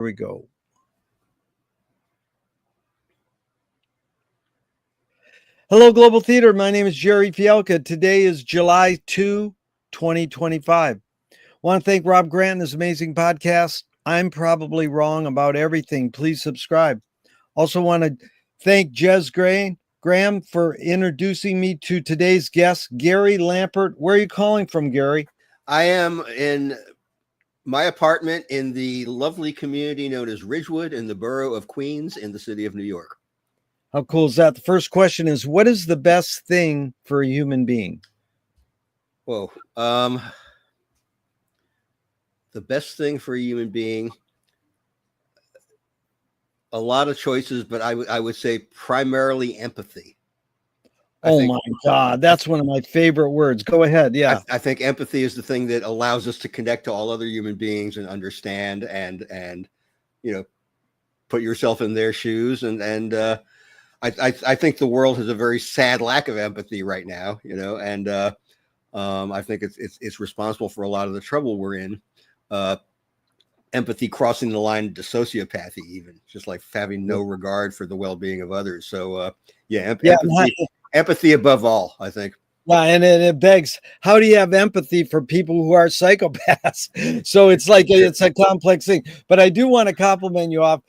we go. Hello, Global Theater. My name is Gerry Fialka. Today is July 2, 2025. I want to thank Rob Grant and his amazing podcast. I'm probably wrong about everything. Please subscribe. Also want to thank Jez Graham for introducing me to today's guest, Gerry Lambert. Where are you calling from, Gerry? I am in my apartment in the lovely community known as Ridgewood in the borough of Queens in the city of New York. How cool is that? The first question is, what is the best thing for a human being? Whoa. The best thing for a human being, a lot of choices, but I would say primarily empathy. My God, that's one of my favorite words. Go ahead. Yeah. I think empathy is the thing that allows us to connect to all other human beings and understand and put yourself in their shoes. I think the world has a very sad lack of empathy right now, and I think it's responsible for a lot of the trouble we're in. Empathy crossing the line to sociopathy, even just like having no regard for the well-being of others. So empathy above all, I think. Yeah, and it begs, how do you have empathy for people who are psychopaths? So it's like it's a complex thing. But I do want to compliment you off.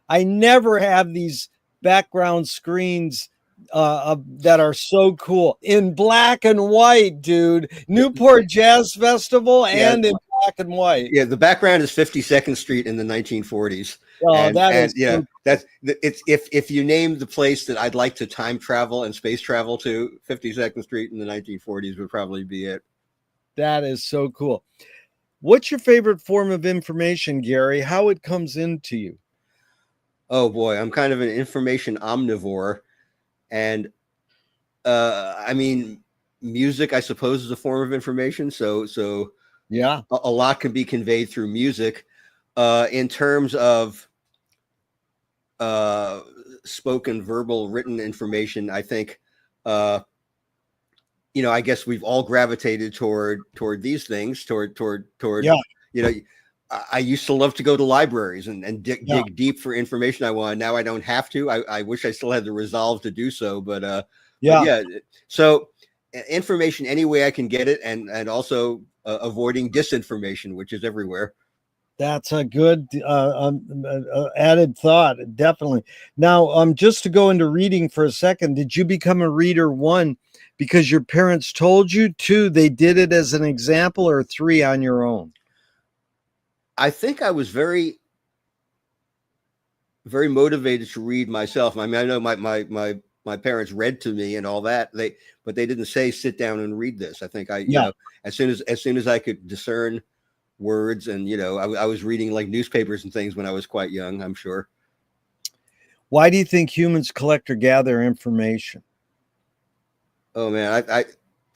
I never have these background screens that are so cool in black and white, dude. Newport Jazz Festival and in black and white. Yeah, the background is 52nd Street in the 1940s. Oh, that's if you name the place that I'd like to time travel and space travel to, 52nd Street in the 1940s would probably be it. That is so cool. What's your favorite form of information, Gerry? How it comes into you? Oh boy, I'm kind of an information omnivore. And I mean, music, I suppose, is a form of information. So yeah, a lot can be conveyed through music. In terms of spoken, verbal, written information, I think, I guess we've all gravitated toward these things, toward I used to love to go to libraries and dig deep for information I wanted. Now I don't have to. I wish I still had the resolve to do so, but so information any way I can get it, and also avoiding disinformation, which is everywhere. That's a good added thought, definitely. Now, just to go into reading for a second, did you become a reader, 1, because your parents told you, 2, they did it as an example, or 3, on your own? I think I was very, very motivated to read myself. I mean, I know my parents read to me and all that, but they didn't say sit down and read this. I think as soon as I could discern words, and I was reading like newspapers and things when I was quite young, I'm sure. Why do you think humans collect or gather information? Oh man,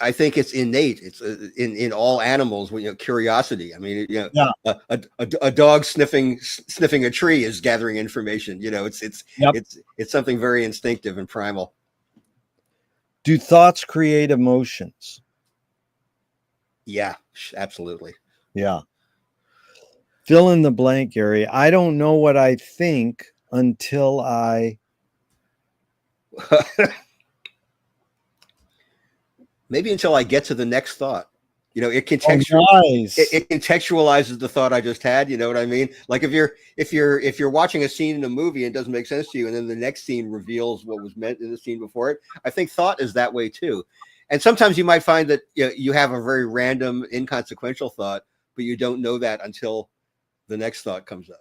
I think it's innate. It's in all animals. Curiosity. I mean, a dog sniffing a tree is gathering information. It's something very instinctive and primal. Do thoughts create emotions? Yeah, absolutely. Yeah. Fill in the blank, Gerry. I don't know what I think until I. Maybe until I get to the next thought. It contextualizes the thought I just had. You know what I mean? Like if you're watching a scene in a movie and it doesn't make sense to you, and then the next scene reveals what was meant in the scene before it. I think thought is that way too. And sometimes you might find that you have a very random, inconsequential thought, but you don't know that until the next thought comes up.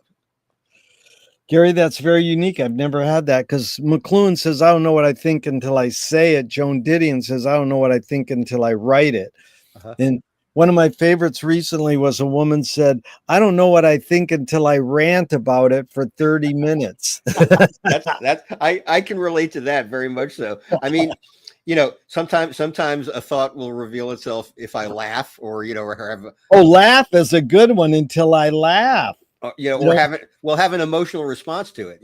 Gerry, that's very unique. I've never had that, because McLuhan says, I don't know what I think until I say it. Joan Didion says, I don't know what I think until I write it. Uh-huh. And one of my favorites recently was a woman said, I don't know what I think until I rant about it for 30 minutes. I can relate to that very much so. I mean, sometimes a thought will reveal itself if I laugh or have laugh is a good one, until I laugh. Or have an emotional response to it.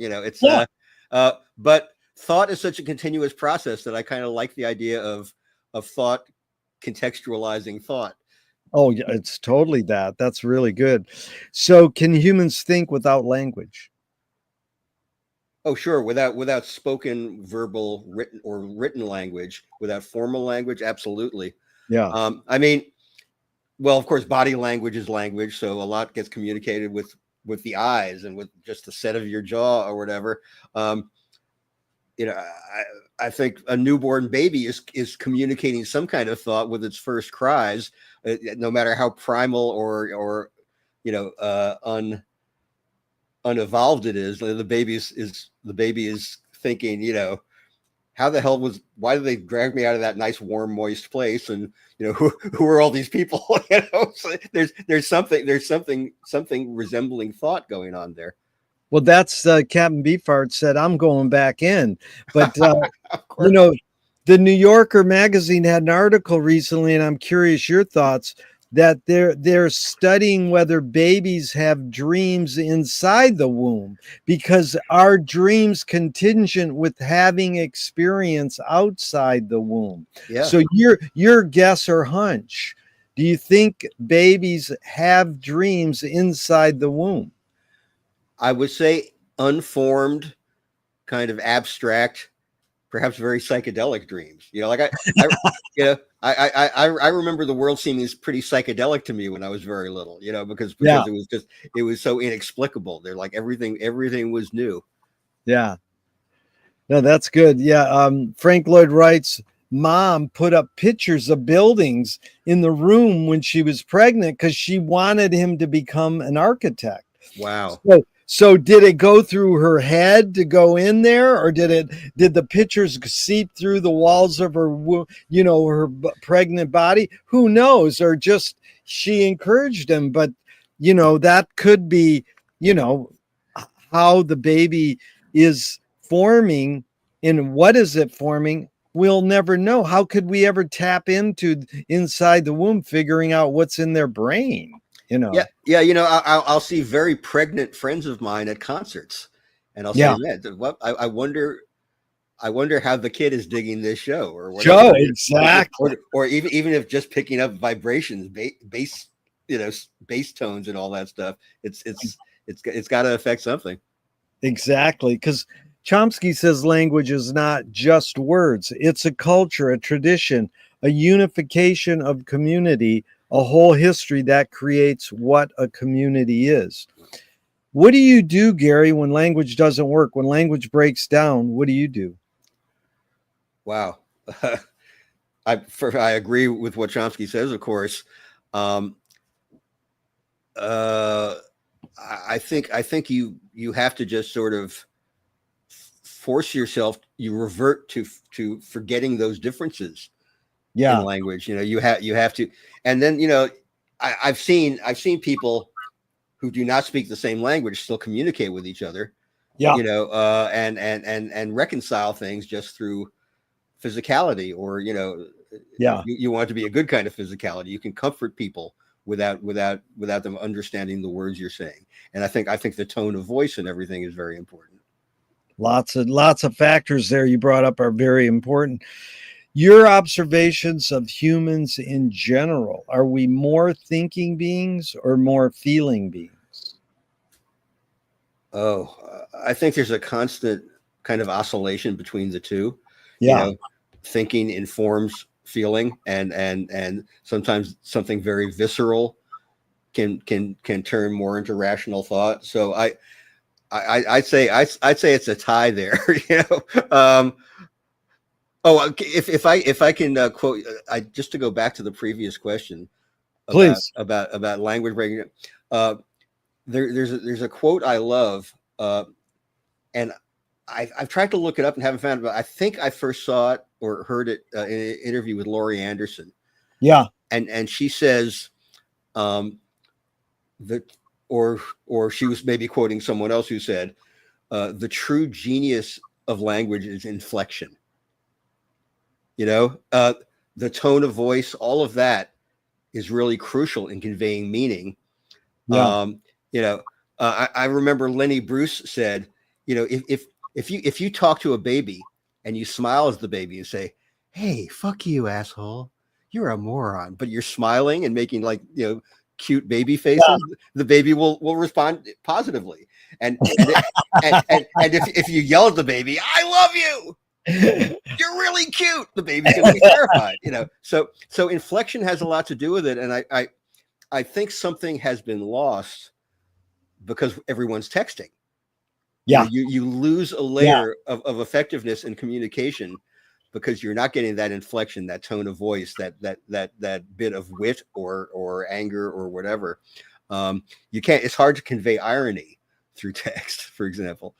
But thought is such a continuous process that I kind of like the idea of thought contextualizing thought. Oh, yeah, it's totally that. That's really good. So, can humans think without language? Oh, sure. Without spoken, verbal, written language, without formal language, absolutely. Yeah. I mean, well, of course, body language is language, so a lot gets communicated with the eyes and with just the set of your jaw or whatever. Um, I think a newborn baby is communicating some kind of thought with its first cries, no matter how primal or unevolved it is. The baby is thinking, how the hell why did they drag me out of that nice warm moist place, and who are all these people? So there's something resembling thought going on there. Well, that's Captain Beefheart said, I'm going back in. But, Of you course. know, the New Yorker magazine had an article recently, and I'm curious your thoughts that they're studying whether babies have dreams inside the womb because our dreams contingent with having experience outside the womb. Yeah, So your guess or hunch, do you think babies have dreams inside the womb? I would say unformed, kind of abstract, perhaps very psychedelic dreams. Like I I remember the world seeming pretty psychedelic to me when I was very little. Because Yeah, it was so inexplicable. They're like everything was new. yeah. No, that's good. Yeah. Frank Lloyd Wright's mom put up pictures of buildings in the room when she was pregnant because she wanted him to become an architect. Wow. So did it go through her head to go in there, or did the pictures seep through the walls of her, her pregnant body? Who knows? Or just she encouraged him, but that could be, you know, how the baby is forming and what is it forming, we'll never know. How could we ever tap into inside the womb figuring out what's in their brain, Yeah, yeah. I'll see very pregnant friends of mine at concerts, and I'll say, yeah. "Man, what? I wonder how the kid is digging this show, or Joe, whatever it is, exactly. or even if just picking up vibrations, bass, bass tones and all that stuff. It's got to affect something. Exactly, because Chomsky says language is not just words, it's a culture, a tradition, a unification of community, a whole history that creates what a community is. What do you do, Gary, when language doesn't work? When language breaks down, what do you do? Wow. I agree with what Chomsky says, of course. Um, uh, I think you have to just sort of force yourself. You revert to forgetting those differences in Yeah, language. You have to, and then I've seen people who do not speak the same language still communicate with each other. yeah, And reconcile things just through physicality, or yeah. you want it to be a good kind of physicality. You can comfort people without them understanding the words you're saying. And I think the tone of voice and everything is very important. Lots of factors there you brought up are very important. Your observations of humans in general, are we more thinking beings or more feeling beings? Oh, I think there's a constant kind of oscillation between the two. You Yeah. know, thinking informs feeling, and sometimes something very visceral can turn more into rational thought. So I'd say it's a tie there. If I can quote, I just to go back to the previous question about Please. about language breaking. Uh, there's a quote I love, and I've tried to look it up and haven't found it. But I think I first saw it or heard it in an interview with Laurie Anderson, Yeah. and she says um, that, or she was maybe quoting someone else who said, the true genius of language is inflection. You know, the tone of voice, all of that is really crucial in conveying meaning. Yeah. Um, you know, I remember Lenny Bruce said, if you talk to a baby and you smile as the baby and say, "Hey, fuck you, asshole," you're a moron, but you're smiling and making like, cute baby faces, the baby will respond positively. And if you yell at the baby, I love you, you're really cute, the baby's going to be terrified, So inflection has a lot to do with it. And I think something has been lost because everyone's texting. Yeah. You lose a layer of effectiveness in communication because you're not getting that inflection, that tone of voice, that bit of wit or anger or whatever. You can't. It's hard to convey irony through text, for example.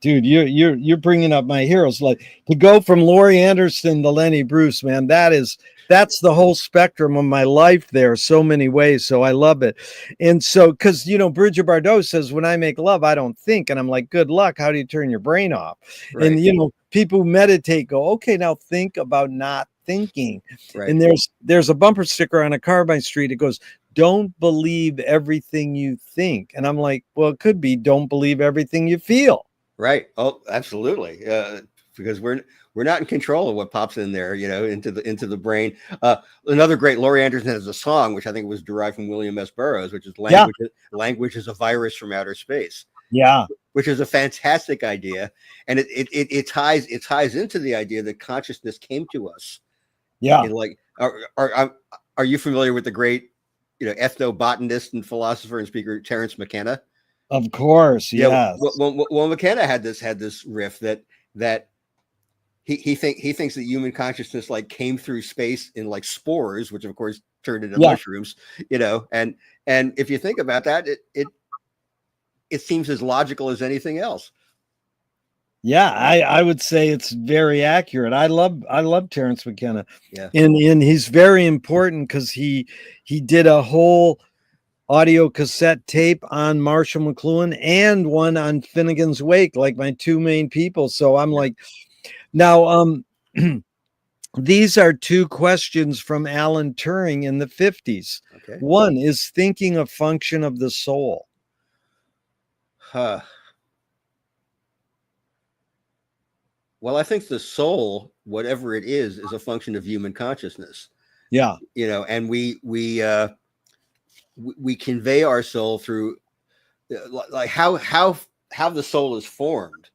Dude, you're bringing up my heroes. Like, to go from Laurie Anderson to Lenny Bruce, man, that's the whole spectrum of my life there, so many ways. So I love it. And so, because Bridget Bardot says, when I make love, I don't think. And I'm like, good luck. How do you turn your brain off? Right. And people who meditate go, okay, now think about not thinking. Right. And there's a bumper sticker on a car by street. It goes, don't believe everything you think. And I'm like, well, it could be don't believe everything you feel. Right. Oh, absolutely. Because we're not in control of what pops in there, into the brain. Another great, Laurie Anderson has a song, which I think was derived from William S. Burroughs, which is language is a virus from outer space. Yeah. Which is a fantastic idea. And it ties into the idea that consciousness came to us. Yeah. Like, are you familiar with the great, ethnobotanist and philosopher and speaker, Terence McKenna? Of course, yeah. Yes. Well, McKenna had this riff that he thinks that human consciousness like came through space in like spores, which of course turned into mushrooms, and if you think about that, it seems as logical as anything else. Yeah, I would say it's very accurate. I love Terence McKenna. Yeah, and he's very important because he did a whole audio cassette tape on Marshall McLuhan and one on Finnegan's Wake, like my two main people. So I'm like, now, these are two questions from Alan Turing in the 50s. Okay. One, is thinking a function of the soul? Well, I think the soul, whatever it is a function of human consciousness. Yeah. And we convey our soul through like how the soul is formed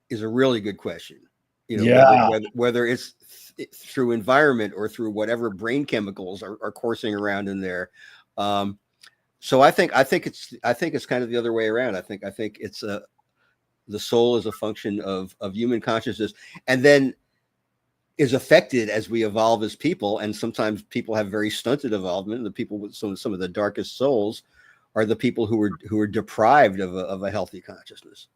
is a really good question. Whether it's through environment or through whatever brain chemicals are coursing around in there. So I think it's kind of the other way around. I think it's the soul is a function of human consciousness, and then is affected as we evolve as people. And sometimes people have very stunted involvement. The people with some of the darkest souls are the people who are deprived of a healthy consciousness.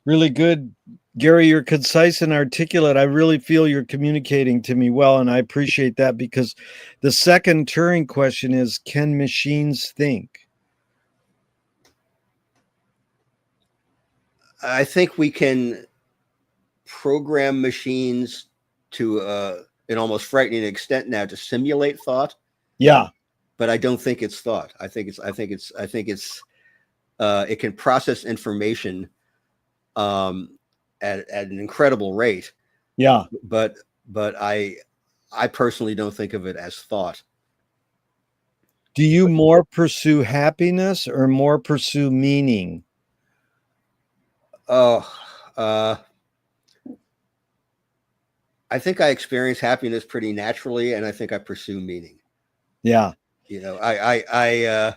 Really good, Gerry. You're concise and articulate. I really feel you're communicating to me well, and I appreciate that, because the second Turing question is, can machines think? I think we can program machines to an almost frightening extent now to simulate thought. Yeah. But I don't think it's thought. I think it can process information at an incredible rate. Yeah. But I personally don't think of it as thought. Do you more pursue happiness or more pursue meaning? I think I experience happiness pretty naturally, and I think I pursue meaning. Yeah. I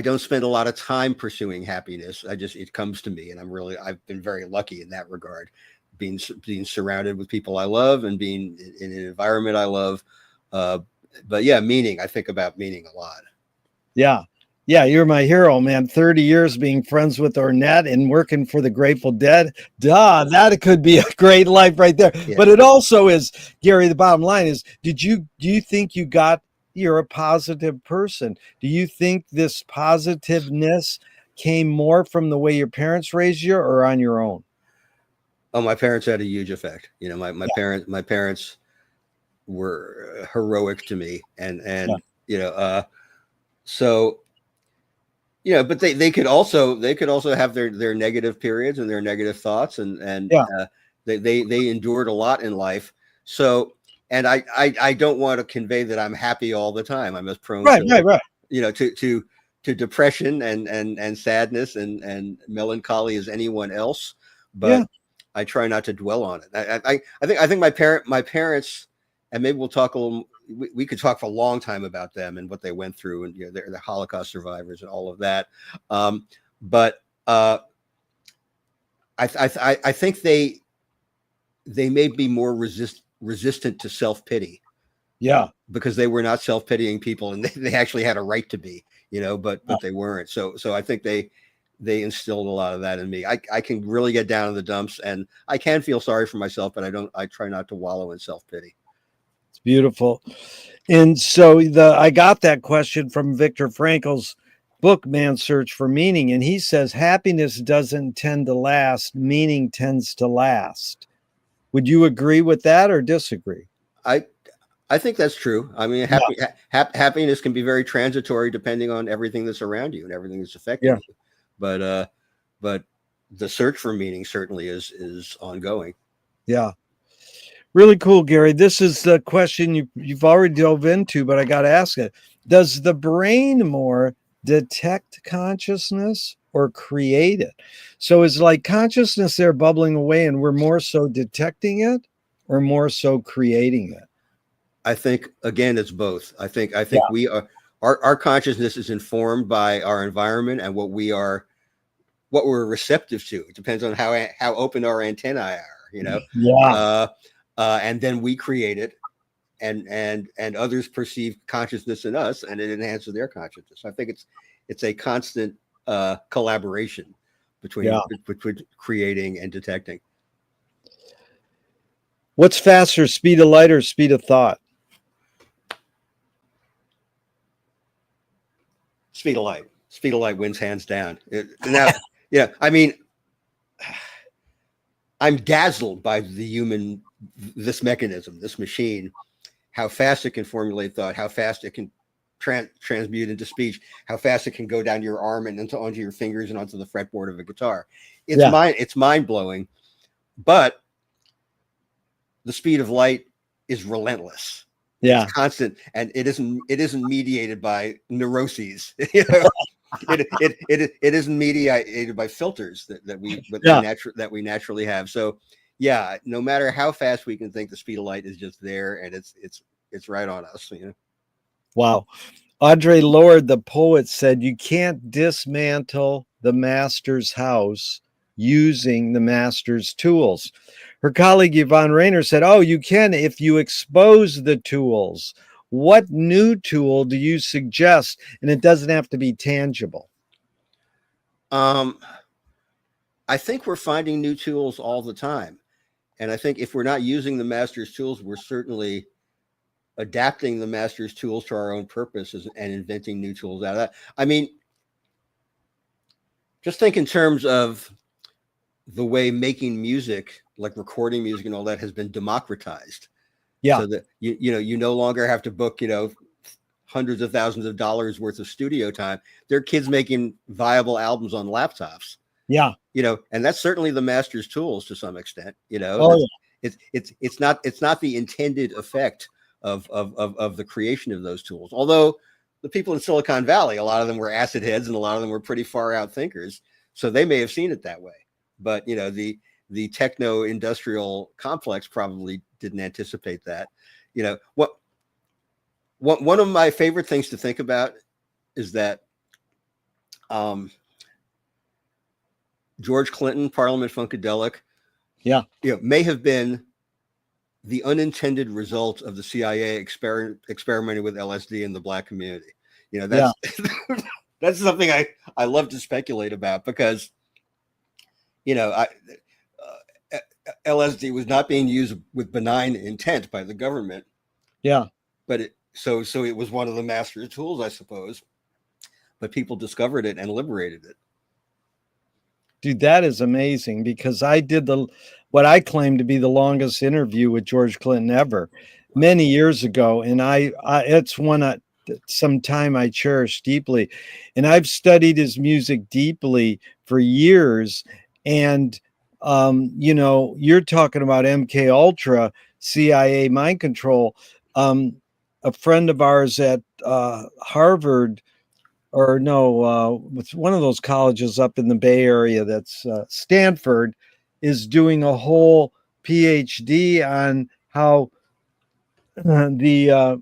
don't spend a lot of time pursuing happiness. It comes to me, and I've been very lucky in that regard, being surrounded with people I love and being in an environment I love. But yeah, meaning, I think about meaning a lot. Yeah. Yeah, you're my hero, man. 30 years being friends with Ornette and working for the Grateful Dead. That could be a great life right there. Yeah. But it also is, Gerry, the bottom line is, do you think you're a positive person? Do you think this positiveness came more from the way your parents raised you or on your own? Oh, my parents had a huge effect. My parents were heroic to me, and so. But they could also have their negative periods and their negative thoughts, and they endured a lot in life. So, and I don't want to convey that I'm happy all the time. I'm as prone Right, to, right. to depression and sadness and melancholy as anyone else, Yeah. but I try not to dwell on it. I think my parents, and maybe we'll talk a little. We could talk for a long time about them and what they went through, and they're the Holocaust survivors and all of that. But I think they may be more resistant to self-pity. Yeah. Because they were not self-pitying people, and they actually had a right to be, but they weren't. So I think they instilled a lot of that in me. I can really get down in the dumps, and I can feel sorry for myself, but I try not to wallow in self-pity. It's beautiful. And so I got that question from Viktor Frankl's book, Man's Search for Meaning. And he says, happiness doesn't tend to last, meaning tends to last. Would you agree with that or disagree? I think that's true. I mean, happiness can be very transitory depending on everything that's around you and everything that's affecting you. But the search for meaning certainly is ongoing. Yeah. Really cool, Gerry. This is the question you've already dove into, but I got to ask it. Does the brain more detect consciousness or create it? So is like consciousness there bubbling away and we're more so detecting it or more so creating it? I think, again, it's both. I think we are, our consciousness is informed by our environment and what we're receptive to. It depends on how open our antennae are, Yeah. and then we create it, and others perceive consciousness in us, and it enhances their consciousness. I think it's a constant collaboration between creating and detecting. What's faster, speed of light or speed of thought? Speed of light. Speed of light wins hands down. Now, yeah, I mean, I'm dazzled by this mechanism, this machine, how fast it can formulate thought, how fast it can transmute into speech, how fast it can go down your arm and onto your fingers and onto the fretboard of a guitar. It's mind blowing, but the speed of light is relentless. Yeah. It's constant, and it isn't mediated by neuroses. It isn't mediated by filters that we naturally have. So yeah, no matter how fast we can think, the speed of light is just there, and it's right on us. Wow. Audre Lorde, the poet, said you can't dismantle the master's house using the master's tools. Her colleague Yvonne Rainer said, oh, you can if you expose the tools. What new tool do you suggest? And it doesn't have to be tangible. I think we're finding new tools all the time. And I think if we're not using the master's tools, we're certainly adapting the master's tools to our own purposes and inventing new tools out of that. I mean, just think in terms of the way making music, like recording music and all that, has been democratized. Yeah. So that you no longer have to book, hundreds of thousands of dollars worth of studio time. There are kids making viable albums on laptops. Yeah. And that's certainly the master's tools to some extent. Oh, yeah. It's not the intended effect of the creation of those tools. Although the people in Silicon Valley, a lot of them were acid heads and a lot of them were pretty far out thinkers. So they may have seen it that way. But, the techno industrial complex probably didn't anticipate that. One of my favorite things to think about is that George Clinton, Parliament Funkadelic, may have been the unintended result of the CIA experimenting with LSD in the Black community. That's that's something I love to speculate about, because LSD was not being used with benign intent by the government. Yeah. But so it was one of the master tools, I suppose. But people discovered it and liberated it. Dude, that is amazing, because I did what I claim to be the longest interview with George Clinton ever many years ago. And it's some time I cherish deeply. And I've studied his music deeply for years. And, you're talking about MK Ultra. CIA mind control. A friend of ours at Harvard, or no, it's one of those colleges up in the Bay Area, that's Stanford, is doing a whole PhD on how the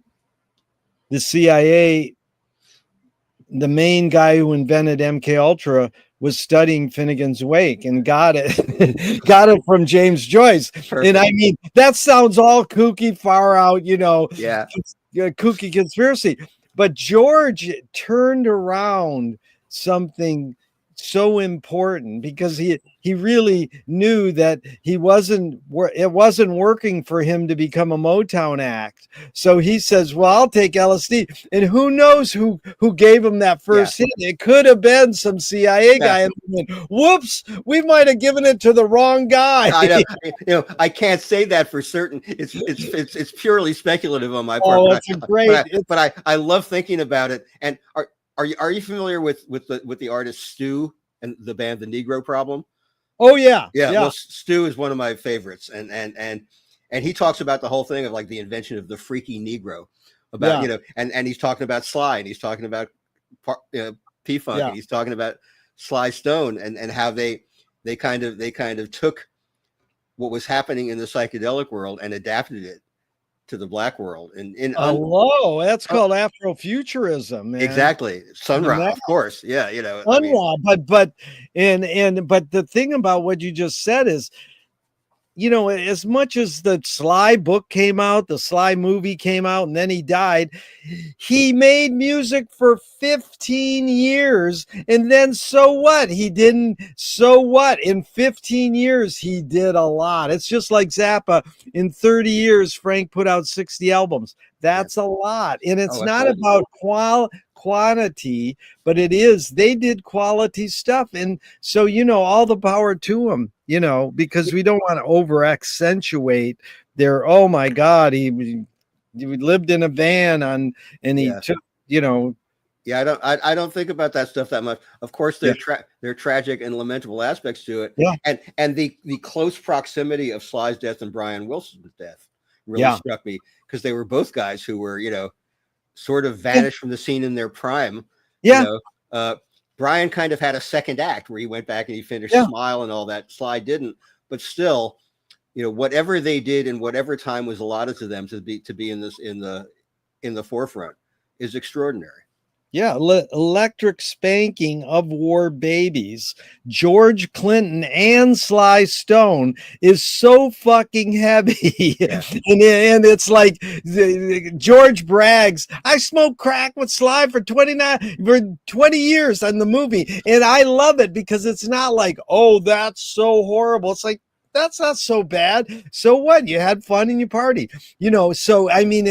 CIA, the main guy who invented MK Ultra, was studying Finnegan's Wake and got it got it from James Joyce. Perfect. And I mean, that sounds all kooky, far out, Yeah. kooky conspiracy. But George turned around something so important, because he really knew that it wasn't working for him to become a Motown act. So he says, well, I'll take LSD. And who knows who gave him that first hit? It could have been some CIA guy. And whoops, we might have given it to the wrong guy. I know. I can't say that for certain. It's purely speculative on my part. Oh, it's great. But I love thinking about it. And are you familiar with the artist Stu and the band The Negro Problem? Oh yeah. Well, Stu is one of my favorites, and he talks about the whole thing of like the invention of the freaky Negro, about and he's talking about Sly, and he's talking about P-Funk, and he's talking about Sly Stone, and how they kind of took what was happening in the psychedelic world and adapted it to the black world. That's called Afrofuturism, man. Exactly. Sun Ra, of course. Yeah, Sun Ra, but the thing about what you just said is, as much as the Sly book came out, the Sly movie came out, and then he died, he made music for 15 years. And then so what? In 15 years, he did a lot. It's just like Zappa. In 30 years, Frank put out 60 albums. That's a lot. And it's not about quantity, but they did quality stuff. And so, all the power to them, because we don't want to over accentuate their, oh my God, he lived in a van he took, Yeah, I don't think about that stuff that much. Of course, there are tragic and lamentable aspects to it. Yeah. And the close proximity of Sly's death and Brian Wilson's death really struck me, because they were both guys who were, sort of vanished from the scene in their prime. Yeah. Brian kind of had a second act where he went back and he finished Smile and all that. Sly didn't, but still, whatever they did and whatever time was allotted to them to be in the forefront is extraordinary. Yeah, electric spanking of war babies. George Clinton and Sly Stone is so fucking heavy. Yeah. and it's like George brags, I smoked crack with Sly for 20 years on the movie. And I love it, because it's not like, oh, that's so horrible. It's like, that's not so bad. So what? You had fun and you party. So I mean,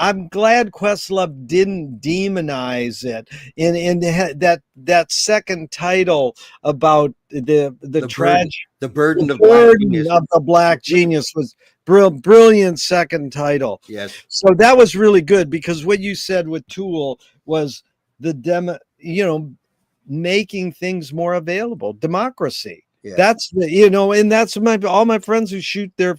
I'm glad Questlove didn't demonize it. And that second title about the burden of the black genius was brilliant second title. Yes. So that was really good, because what you said with Tool was making things more available, democracy. Yeah. That's and that's all my friends who shoot their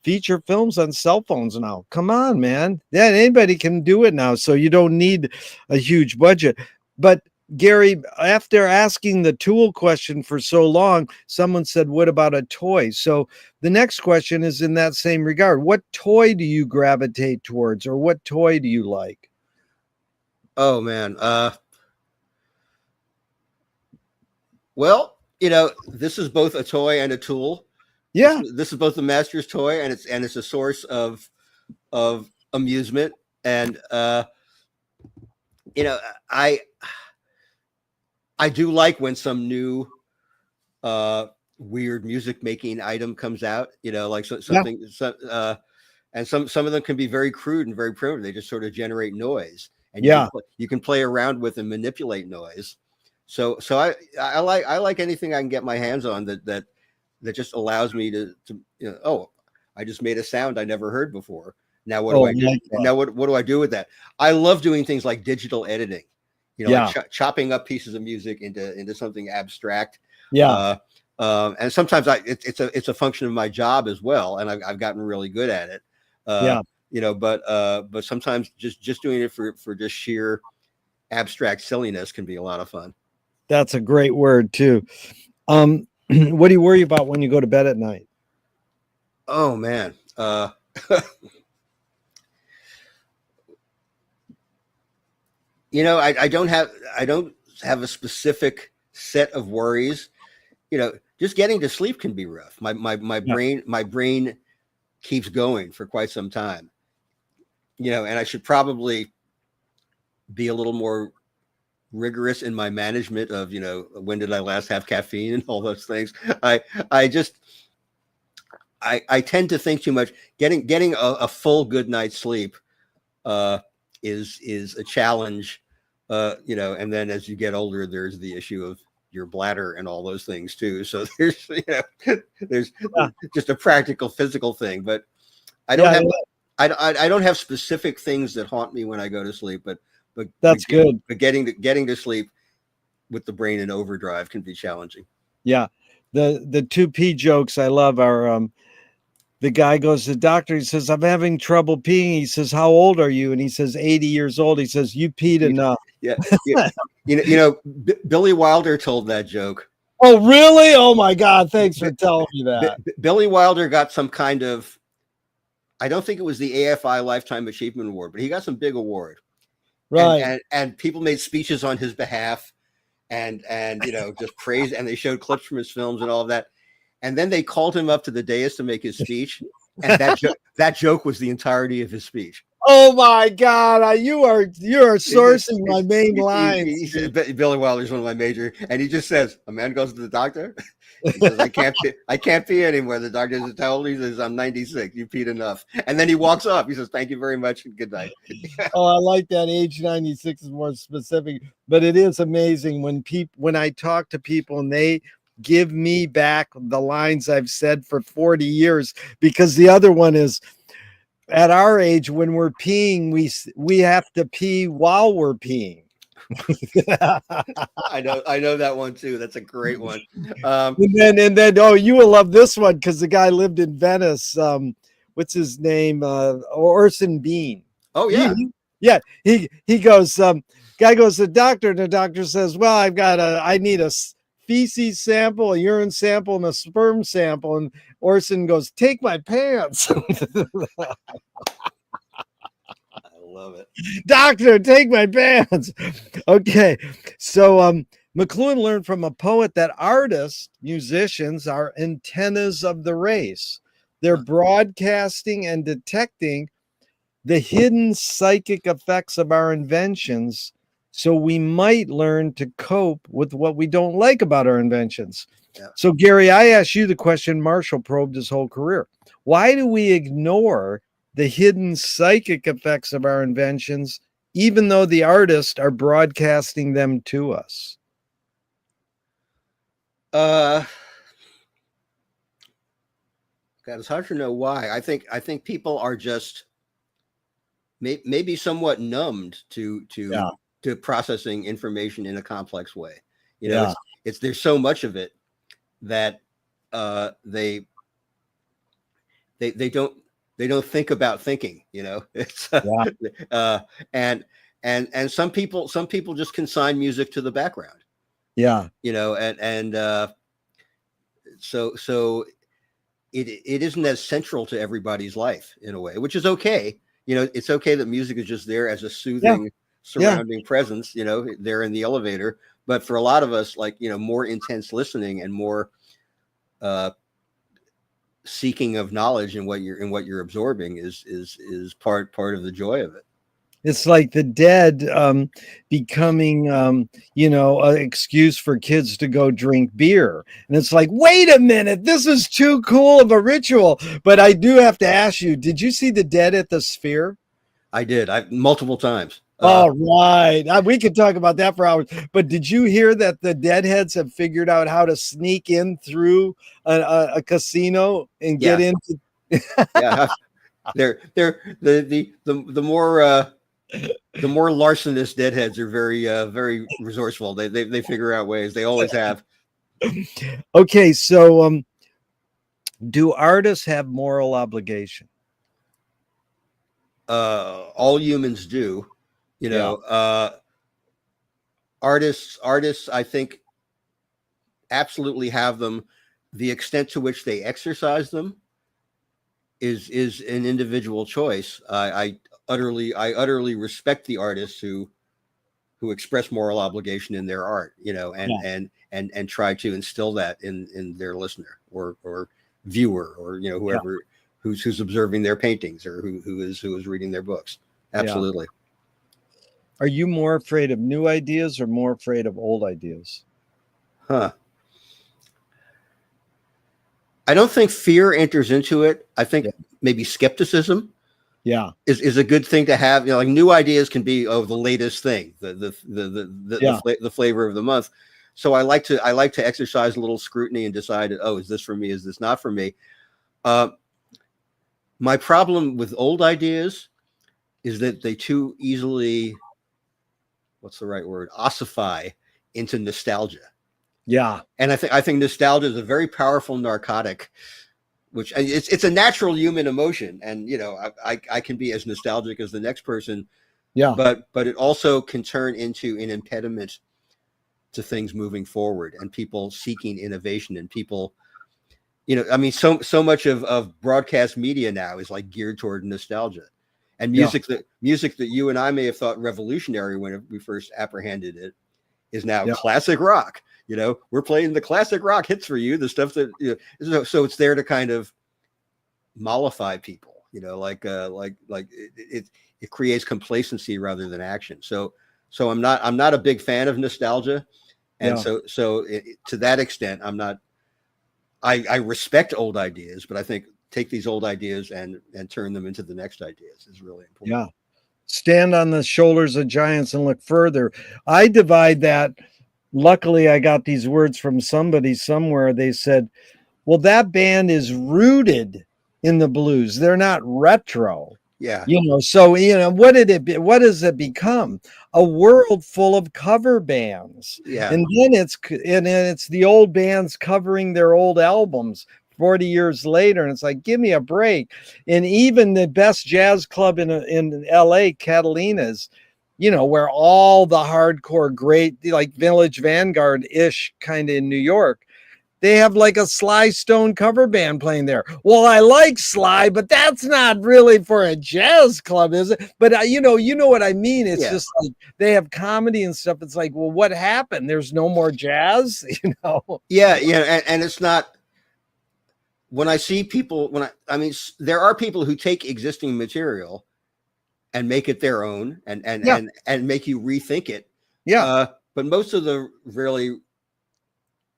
feature films on cell phones now. Come on, man. Yeah, anybody can do it now. So you don't need a huge budget. But Gerry, after asking the Tool question for so long, someone said, what about a toy? So the next question is in that same regard. What toy do you gravitate towards, or what toy do you like? Oh man. Well, this is both a toy and a tool. Yeah. This is both the master's toy, and it's a source of amusement. And I do like when some new weird music making item comes out, like something, and some of them can be very crude and very primitive. They just sort of generate noise, and you can play around with and manipulate noise. So I like anything I can get my hands on that just allows me to I just made a sound I never heard before. Now what do I do? Now what do I do with that? I love doing things like digital editing, like chopping up pieces of music into something abstract. Yeah. And sometimes it's a function of my job as well, and I've gotten really good at it. Yeah. But sometimes just doing it for just sheer abstract silliness can be a lot of fun. That's a great word too. What do you worry about when you go to bed at night? Oh man. I don't have a specific set of worries. Just getting to sleep can be rough. My brain keeps going for quite some time. And I should probably be a little more rigorous in my management of, when did I last have caffeine and all those things. I tend to think too much. Getting a full good night's sleep is a challenge, and then as you get older, there's the issue of your bladder and all those things too. So there's just a practical physical thing, but I don't have specific things that haunt me when I go to sleep, but that's good. But getting to sleep with the brain in overdrive can be challenging. Yeah. The 2P jokes I love are, the guy goes to the doctor. He says, I'm having trouble peeing. He says, how old are you? And he says, 80 years old. He says, you peed enough. Yeah. Billy Wilder told that joke. Oh, really? Oh my God. Thanks for telling me that. Billy Wilder got some kind of, I don't think it was the AFI Lifetime Achievement Award, but he got some big award. Right. And people made speeches on his behalf and just praised, and they showed clips from his films and all of that. And then they called him up to the dais to make his speech. And that joke was the entirety of his speech. Oh my God. You are sourcing my main lines. Billy Wilder's one of my major, and he just says, a man goes to the doctor. He says, I can't pee anymore. The doctor says, how old? He says, I'm 96. You peed enough. And then he walks off. He says, thank you very much and good night. Oh, I like that. Age 96 is more specific, but it is amazing when I talk to people and they give me back the lines I've said for 40 years, because the other one is, at our age, when we're peeing, we have to pee while we're peeing. I know that one too. That's a great one. And then oh, you will love this one because the guy lived in Venice. What's his name? Orson Bean. Oh yeah. He goes, guy goes to the doctor, and the doctor says, well, I need a feces sample, a urine sample, and a sperm sample. And Orson goes, take my pants. I love it. Doctor, take my pants. Okay. So McLuhan learned from a poet that artists, musicians, are antennas of the race. They're broadcasting and detecting the hidden psychic effects of our inventions, so we might learn to cope with what we don't like about our inventions. Yeah. So, Gerry, I asked you the question Marshall probed his whole career. Why do we ignore the hidden psychic effects of our inventions, even though the artists are broadcasting them to us? God, it's hard to know why. I think people are just maybe somewhat numbed to processing information in a complex way. It's there's so much of it that they don't think about thinking. It's and some people just consign music to the background. Yeah. So it isn't as central to everybody's life in a way, which is okay. It's okay that music is just there as a soothing surrounding presence, there in the elevator. But for a lot of us, like, more intense listening and more seeking of knowledge in what you're absorbing is part of the joy of it. It's like the Dead becoming, an excuse for kids to go drink beer. And it's like, wait a minute, this is too cool of a ritual. But I do have to ask you, did you see the Dead at the Sphere? I did. Multiple times. All right. We could talk about that for hours. But did you hear that the Deadheads have figured out how to sneak in through a casino and get into? Yeah. They're the more larcenous Deadheads are very resourceful. They figure out ways. They always have. Okay, so do artists have moral obligation? All humans do, you Yeah, know. Artists, I think, absolutely have them. The extent to which they exercise them is an individual choice. I utterly respect the artists who express moral obligation in their art, and yeah, and try to instill that in their listener or viewer, or yeah, whoever who's observing their paintings, or who is reading their books. yeah. Absolutely. Are you more afraid of new ideas or more afraid of old ideas? Huh. I don't think fear enters into it. I think Yeah, maybe skepticism yeah, is a good thing to have. Like new ideas can be the latest thing, yeah, the flavor of the month. So I like to exercise a little scrutiny and decide, oh, is this for me? Is this not for me? Uh, my problem with old ideas is that they too easily, what's the right word, ossify into nostalgia. yeah, And I think nostalgia is a very powerful narcotic, which it's a natural human emotion. And I can be as nostalgic as the next person, yeah, but it also can turn into an impediment to things moving forward and people seeking innovation, and people, I mean, so much of broadcast media now is like geared toward nostalgia, and yeah, music that you and I may have thought revolutionary when we first apprehended it is now yeah, classic rock. We're playing the classic rock hits for you, the stuff that, so it's there to kind of mollify people, like it creates complacency rather than action. So I'm not a big fan of nostalgia, and yeah. so to that extent, I'm not. I respect old ideas, but I think take these old ideas and turn them into the next ideas is really important. Yeah. Stand on the shoulders of giants and look further. I divide that. Luckily, I got these words from somebody somewhere. They said, well, that band is rooted in the blues. They're not retro. Yeah, So what does it become? A world full of cover bands. yeah, And then it's the old bands covering their old albums 40 years later, and it's like, give me a break. And even the best jazz club in LA, Catalina's, where all the hardcore great, like Village Vanguard ish kind of in New York, they have like a Sly Stone cover band playing there. Well, I like Sly, but that's not really for a jazz club, is it? But you know what I mean. It's yeah, just like they have comedy and stuff. It's like, well, what happened? There's no more jazz, yeah, yeah, and it's not. When I see people, I mean, there are people who take existing material and make it their own, Yeah, and make you rethink it. yeah, But most of the really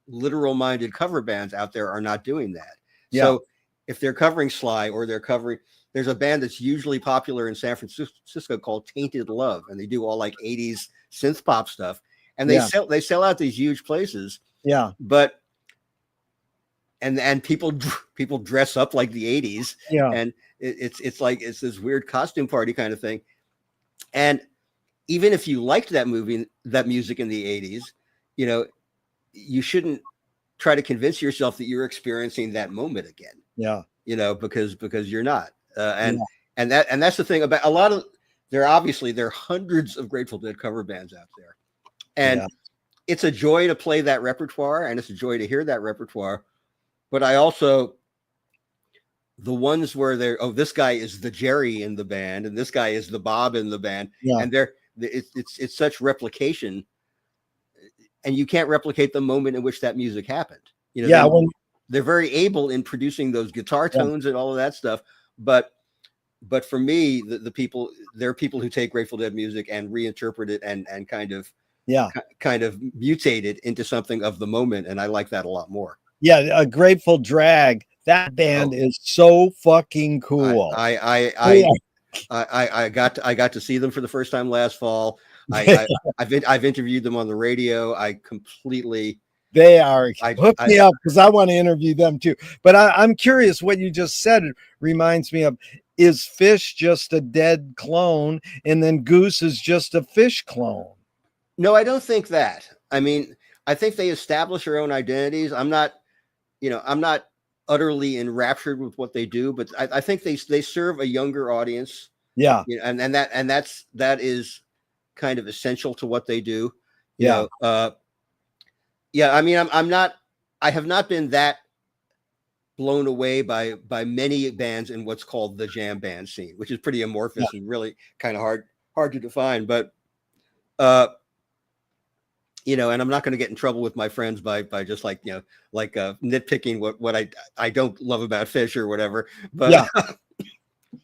literal minded cover bands out there are not doing that. yeah, So if they're covering Sly, or there's a band that's usually popular in San Francisco called Tainted Love, and they do all like 80s synth pop stuff, and they yeah, sell out these huge places, yeah, but and people dress up like the 80s, yeah, and it's like it's this weird costume party kind of thing. And even if you liked that music in the 80s, you know, you shouldn't try to convince yourself that you're experiencing that moment again, yeah, because you're not. And yeah, that's the thing about there are hundreds of Grateful Dead cover bands out there, and yeah, it's a joy to play that repertoire, and it's a joy to hear that repertoire. But I also, the ones where this guy is the Gerry in the band, and this guy is the Bob in the band, yeah, and it's such replication, and you can't replicate the moment in which that music happened. yeah. They're very able in producing those guitar Yeah, tones and all of that stuff, but for me, there are people who take Grateful Dead music and reinterpret it, and yeah, kind of mutate it into something of the moment, and I like that a lot more. yeah. A Grateful Drag. That band Oh, is so fucking I cool. I I Yeah. I I got to see them for the first time last fall. I've interviewed them on the radio. I completely They are. Hook I me up because I want to interview them too. But I'm curious. What you just said reminds me of: is Fish just a dead clone, and then Goose is just a Fish clone? No, I don't think that. I mean, I think they establish their own identities. I'm not utterly enraptured with what they do, but I think they serve a younger audience. Yeah. That is kind of essential to what they do. Yeah. Yeah. I mean, I have not been that blown away by many bands in what's called the jam band scene, which is pretty amorphous and really kind of hard to define. But and I'm not going to get in trouble with my friends by just nitpicking what I don't love about Fish or whatever. But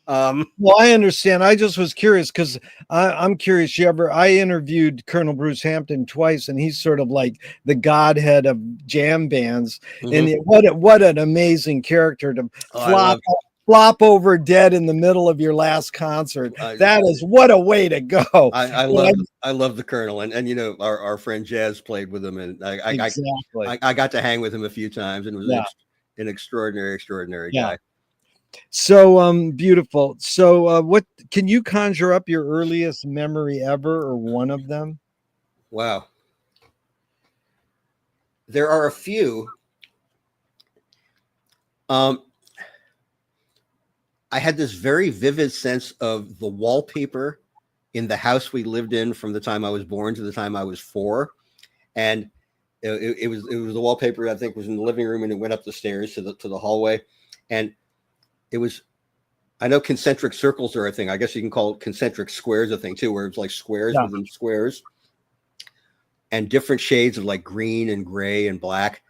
well, I understand. I just was curious because I'm curious. I interviewed Colonel Bruce Hampton twice, and he's sort of like the godhead of jam bands. And what an amazing character to flop over dead in the middle of your last concert. That is what a way to go. I love the Colonel, and our friend Jazz played with him, and I got to hang with him a few times, and it was an extraordinary guy. So beautiful. So what can you conjure up your earliest memory ever, or one of them? Wow. There are a few. I had this very vivid sense of the wallpaper in the house we lived in from the time I was born to the time I was 4. And it was the wallpaper, I think, was in the living room, and it went up the stairs to the hallway. And it was, I know concentric circles are a thing. I guess you can call concentric squares a thing too, where it's like squares within squares, and different shades of like green and gray and black.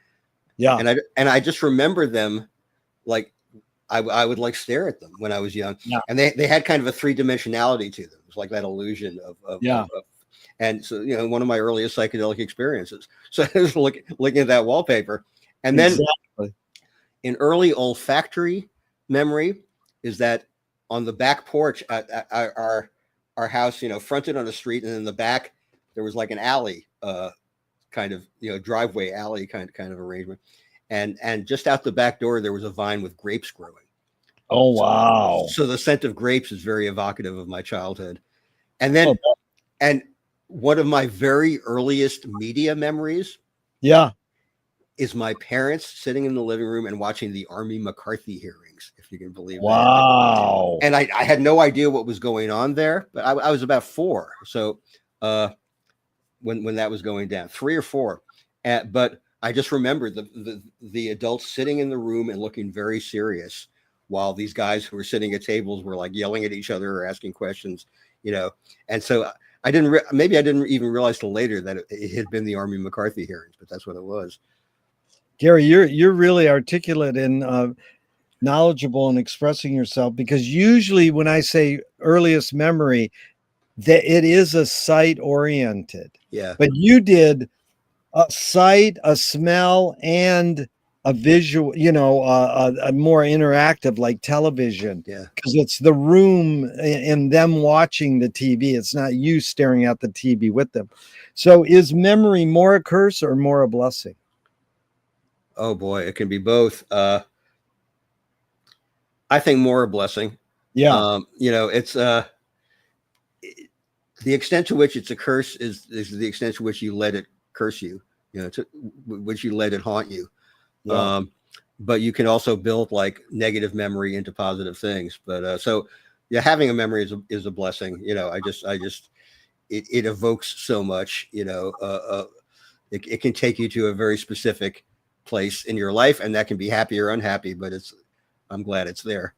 Yeah. And I just remember them, like I would like stare at them when I was young. Yeah. And they had kind of a 3-dimensionality to them. It was like that illusion of and so, one of my earliest psychedelic experiences. So I was looking at that wallpaper. And then an early olfactory memory is that on the back porch at our house, fronted on the street, and in the back there was like an alley, kind of driveway alley kind of arrangement, and just out the back door there was a vine with grapes growing. Oh wow! So the scent of grapes is very evocative of my childhood, and then and one of my very earliest media memories, is my parents sitting in the living room and watching the Army McCarthy hearings, if you can believe that. Wow. And I had no idea what was going on there, but I was about 4. So when that was going down, 3 or 4. But I just remember the adults sitting in the room and looking very serious, while these guys who were sitting at tables were like yelling at each other or asking questions, And so I didn't even realize till later that it had been the Army McCarthy hearings, but that's what it was. Gerry, you're really articulate and knowledgeable in expressing yourself, because usually when I say earliest memory, that it is a sight oriented. Yeah. But you did a sight, a smell, and a visual, a more interactive, like television. Yeah. Because it's the room and them watching the TV. It's not you staring at the TV with them. So is memory more a curse or more a blessing? Oh boy, it can be both. I think more a blessing. Yeah. It's the extent to which it's a curse is the extent to which you let it curse you, which you let it haunt you. Yeah. But you can also build like negative memory into positive things. But having a memory is a blessing. It evokes so much. It can take you to a very specific place in your life, and that can be happy or unhappy, but I'm glad it's there.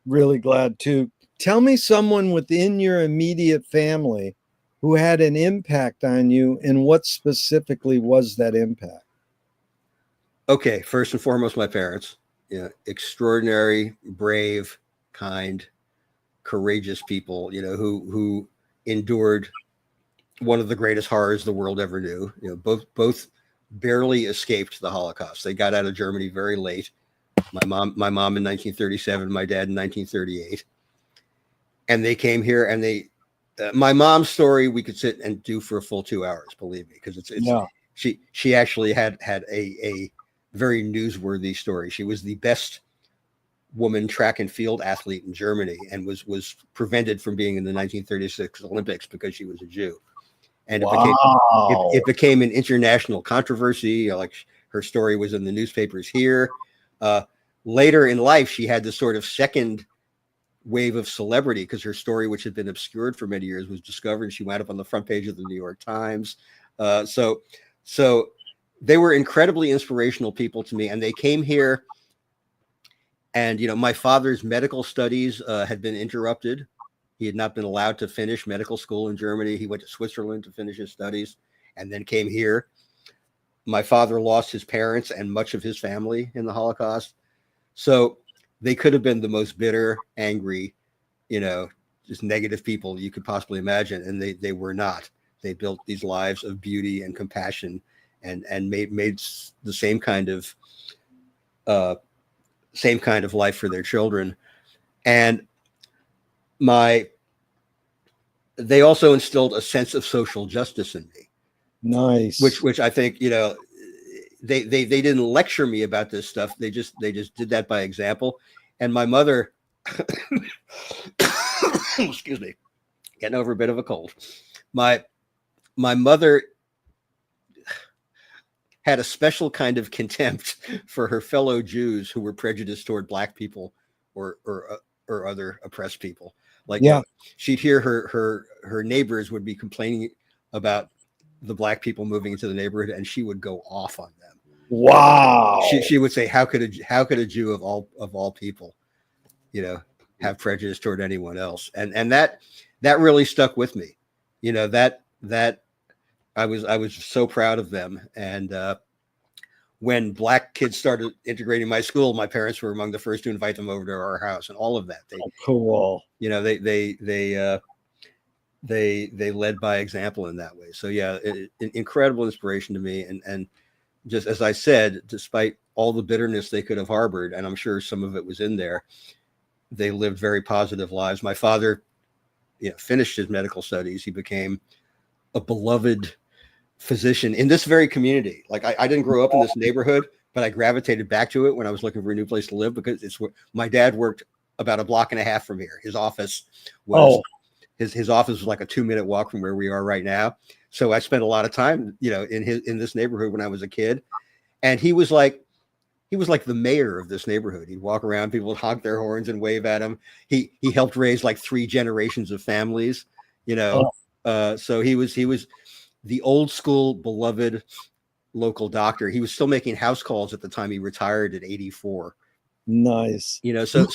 Really glad too. Tell me someone within your immediate family who had an impact on you, and what specifically was that impact? Okay, first and foremost, my parents. Extraordinary, brave, kind, courageous people, who endured one of the greatest horrors the world ever knew. Both barely escaped the Holocaust. They got out of Germany very late. My mom in 1937, my dad in 1938. And they came here, and my mom's story we could sit and do for a full 2 hours, believe me, because she actually had a very newsworthy story. She was the best woman track and field athlete in Germany, and was prevented from being in the 1936 Olympics because she was a Jew. and Wow. it became an international controversy. Like her story was in the newspapers here. Later in life, she had this sort of second wave of celebrity because her story, which had been obscured for many years, was discovered. She wound up on the front page of the New York Times. So they were incredibly inspirational people to me, and they came here. And my father's medical studies had been interrupted. He had not been allowed to finish medical school in Germany. He went to Switzerland to finish his studies, and then came here. My father lost his parents and much of his family in the Holocaust. So they could have been the most bitter, angry, just negative people you could possibly imagine. And they were not. They built these lives of beauty and compassion and made the same kind of life for their children. And they also instilled a sense of social justice in me. Nice. Which I think, they didn't lecture me about this stuff. They just did that by example. And my mother, excuse me, getting over a bit of a cold. My mother had a special kind of contempt for her fellow Jews who were prejudiced toward Black people or other oppressed people. Like, she'd hear her neighbors would be complaining about the Black people moving into the neighborhood, and she would go off on them. Wow. She would say, "How could a Jew of all people, have prejudice toward anyone else?" And that really stuck with me. That I was so proud of them. And when Black kids started integrating my school, my parents were among the first to invite them over to our house, and all of that. Cool. They led by example in that way. So incredible inspiration to me. And just as I said, despite all the bitterness they could have harbored, and I'm sure some of it was in there, they lived very positive lives. My father, finished his medical studies. He became a beloved physician in this very community. Like I didn't grow up in this neighborhood, but I gravitated back to it when I was looking for a new place to live, because it's where my dad worked about a block and a half from here. His office was his office was like a 2-minute walk from where we are right now. So I spent a lot of time, in this neighborhood when I was a kid. And he was like the mayor of this neighborhood. He'd walk around, people would honk their horns and wave at him. He helped raise like 3 generations of families, so he was the old school beloved local doctor. He was still making house calls at the time he retired at 84. Nice. So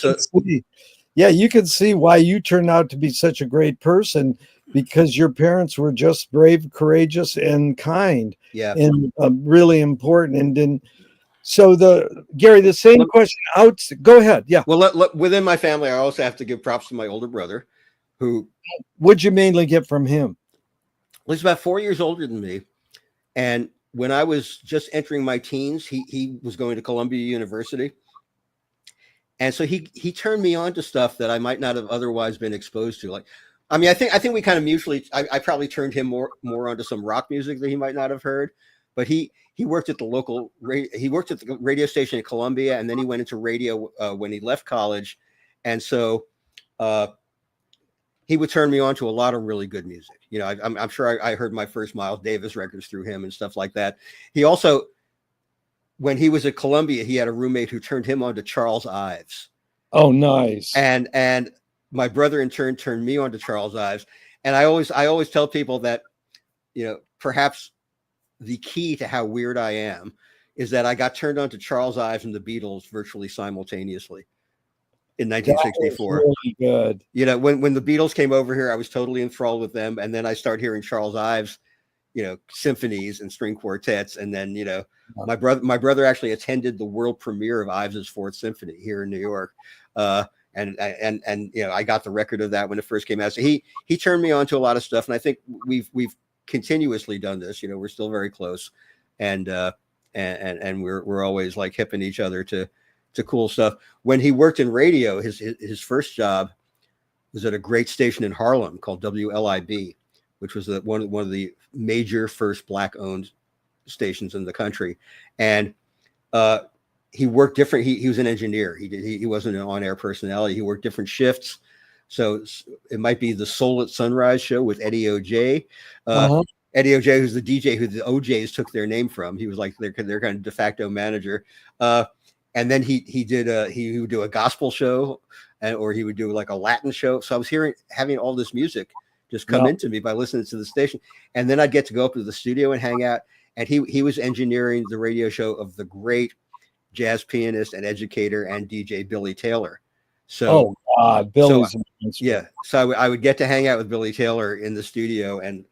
you can see why you turned out to be such a great person, because your parents were just brave, courageous, and kind. Yeah. And really important. And so Gerry, the same question out. Go ahead. Yeah. Well, within my family, I also have to give props to my older brother, who. What'd you mainly get from him? Well, he's about 4 years older than me. And when I was just entering my teens, he was going to Columbia University. And so he turned me on to stuff that I might not have otherwise been exposed to. Like, I mean, I think we kind of mutually, I probably turned him more onto some rock music that he might not have heard. But he worked at the radio station at Columbia, and then he went into radio when he left college. And so he would turn me on to a lot of really good music. I'm sure I heard my first Miles Davis records through him and stuff like that. He also, when he was at Columbia, he had a roommate who turned him on to Charles Ives. Oh, nice. And my brother in turn turned me on to Charles Ives. And I always tell people that, perhaps the key to how weird I am is that I got turned on to Charles Ives and the Beatles virtually simultaneously in 1964. Really good. When the Beatles came over here, I was totally enthralled with them. And then I started hearing Charles Ives, symphonies and string quartets. And then, my brother actually attended the world premiere of Ives's Fourth Symphony here in New York. And I got the record of that when it first came out. So he turned me on to a lot of stuff. And I think we've continuously done this. We're still very close, and we're always like hipping each other to cool stuff. When he worked in radio, his first job was at a great station in Harlem called WLIB, which was one of the major first Black-owned stations in the country. And he worked different. He was an engineer. He wasn't an on-air personality. He worked different shifts. So it might be the Soul at Sunrise show with Eddie O.J. Eddie OJ, who's the DJ who the OJs took their name from. He was like their kind of de facto manager. And then he would do a gospel show, or he would do like a Latin show. So I was having all this music just come into me by listening to the station. And then I'd get to go up to the studio and hang out. And he was engineering the radio show of the great jazz pianist and educator and DJ Billy Taylor. So, Billy's so I would get to hang out with Billy Taylor in the studio, and